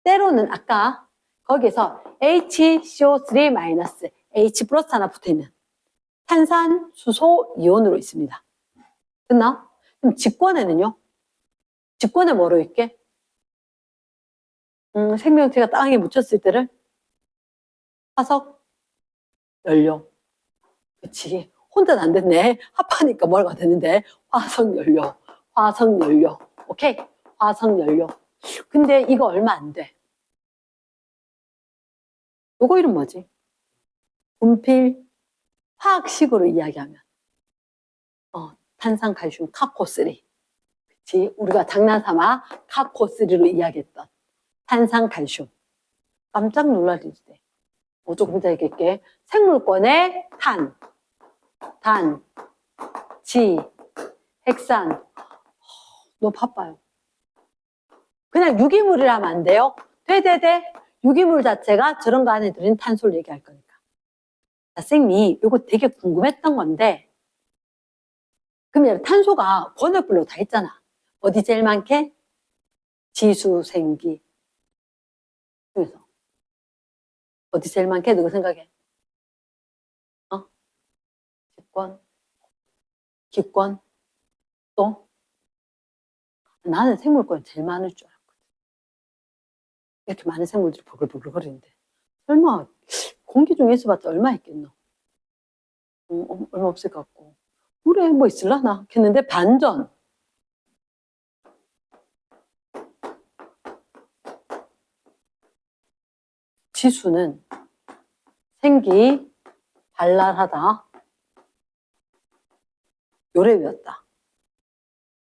때로는 아까 거기에서 HCO3- H 플러스 하나 붙어있는 탄산 수소 이온으로 있습니다. 됐나? 그럼 직권에는요? 직권에 뭐로 있게? 생명체가 땅에 묻혔을 때를 화석 연료. 그치. 혼자는 안 됐네. 합하니까 뭐가 됐는데. 화석연료. 오케이? 화석연료. 근데 이거 얼마 안 돼. 요거 이름 뭐지? 분필. 화학식으로 이야기하면. 탄산칼슘 카코3. 그치? 우리가 장난삼아 카코3로 이야기했던 탄산칼슘. 깜짝 놀라리지. 조금 이따 얘기할게. 생물권의 단, 지, 핵산. 너무 바빠요. 그냥 유기물이라면 안 돼요? 돼. 유기물 자체가 저런 거 안에 들은 탄소를 얘기할 거니까. 자, 쌤이 이거 되게 궁금했던 건데, 그럼 탄소가 권역별로 다 있잖아. 어디 제일 많게? 지수생기 중에서. 어디 제일 많게? 누가 생각해? 기권? 또? 나는 생물권 제일 많을 줄 알았거든. 이렇게 많은 생물들이 버글버글 거리는데. 설마 공기 중에 있어봤자 얼마 있겠노? 얼마 없을 것 같고. 그래, 뭐 있을라나? 했는데 반전. 지수는 생기 발랄하다. 요래 외웠다.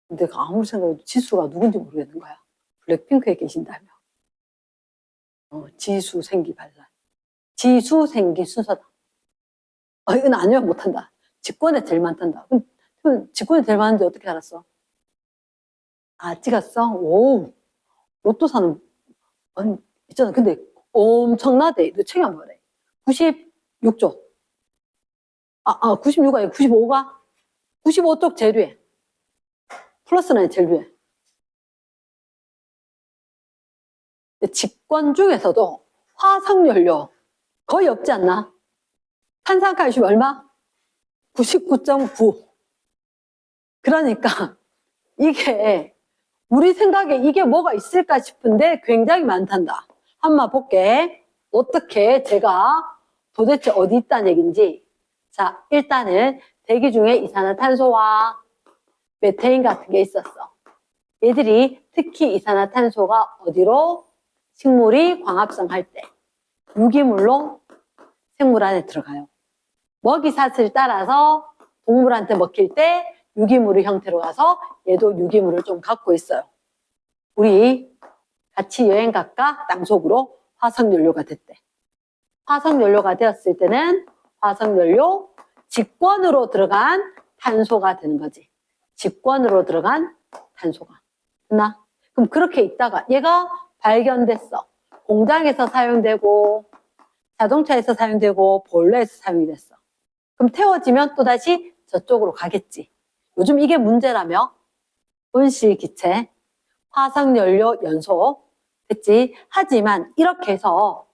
근데 아무리 생각해도 지수가 누군지 모르겠는 거야. 블랙핑크에 계신다며. 지수생기 발랄. 지수생기 순서다. 이건 아니면 못한다. 직권에 제일 많단다. 그럼 직권에 제일 많은데 어떻게 알았어? 찍었어? 오, 로또 사는, 아니, 있잖아. 근데 엄청나대. 너 책이 안 말해. 96쪽. 96가 아니고 95가? 95쪽 제일 위에. 플러스는 제일 위에. 직권 중에서도 화석연료 거의 없지 않나? 탄산칼슘 얼마? 99.9. 그러니까 이게 우리 생각에 이게 뭐가 있을까 싶은데 굉장히 많단다. 한번 볼게. 어떻게 제가 도대체 어디 있다는 얘기인지. 자, 일단은 대기 중에 이산화탄소와 메테인 같은 게 있었어. 얘들이 특히 이산화탄소가 어디로? 식물이 광합성할 때 유기물로 생물 안에 들어가요. 먹이사슬 따라서 동물한테 먹힐 때 유기물의 형태로 가서 얘도 유기물을 좀 갖고 있어요. 우리 같이 여행 갈까? 땅속으로 화석연료가 됐대. 화석연료가 되었을 때는 화석연료 직권으로 들어간 탄소가 되는 거지. 직권으로 들어간 탄소가. 됐나? 그럼 그렇게 있다가 얘가 발견됐어. 공장에서 사용되고 자동차에서 사용되고 보일러에서 사용이 됐어. 그럼 태워지면 또다시 저쪽으로 가겠지. 요즘 이게 문제라며? 온실기체, 화석연료 연소 됐지. 하지만 이렇게 해서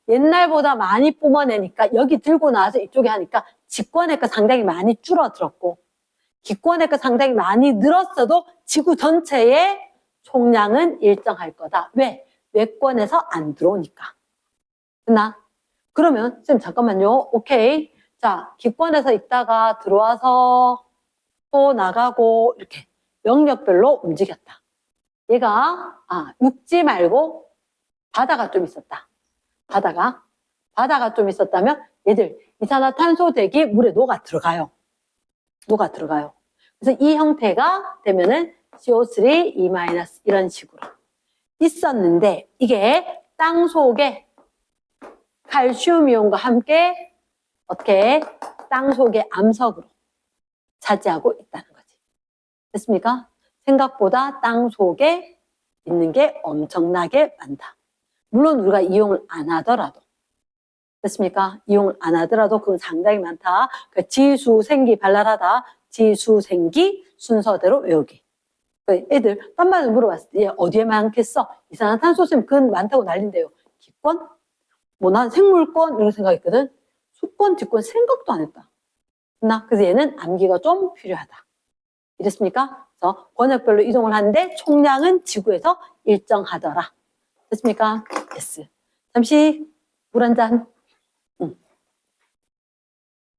옛날보다 많이 뿜어내니까 여기 들고 나와서 이쪽에 하니까 직권액가 상당히 많이 줄어들었고 기권액가 상당히 많이 늘었어도 지구 전체의 총량은 일정할 거다. 왜? 외권에서 안 들어오니까. 됐나? 그러면 선생님 잠깐만요. 오케이. 자, 기권에서 있다가 들어와서 또 나가고 이렇게 영역별로 움직였다. 얘가 육지 말고 바다가 좀 있었다. 바다가 좀 있었다면 얘들 이산화탄소 대기 물에 녹아 들어가요. 그래서 이 형태가 되면은 CO3, E- 이런 식으로 있었는데 이게 땅 속에 칼슘 이온과 함께 어떻게 땅 속의 암석으로 차지하고 있다는 거지. 됐습니까? 생각보다 땅 속에 있는 게 엄청나게 많다. 물론 우리가 이용을 안 하더라도. 됐습니까? 이용을 안 하더라도 그건 상당히 많다. 그러니까 지수생기 발랄하다. 지수생기 순서대로 외우기. 애들 딴 말을 물어봤을 때 어디에 많겠어? 이산화탄소 쌤 그건 많다고 난린대요. 기권? 난 생물권 이런 생각했거든. 수권, 직권 생각도 안 했다. 그래서 얘는 암기가 좀 필요하다. 이랬습니까? 그래서 권역별로 이동을 하는데 총량은 지구에서 일정하더라. 됐습니까? yes. 잠시 물 한 잔.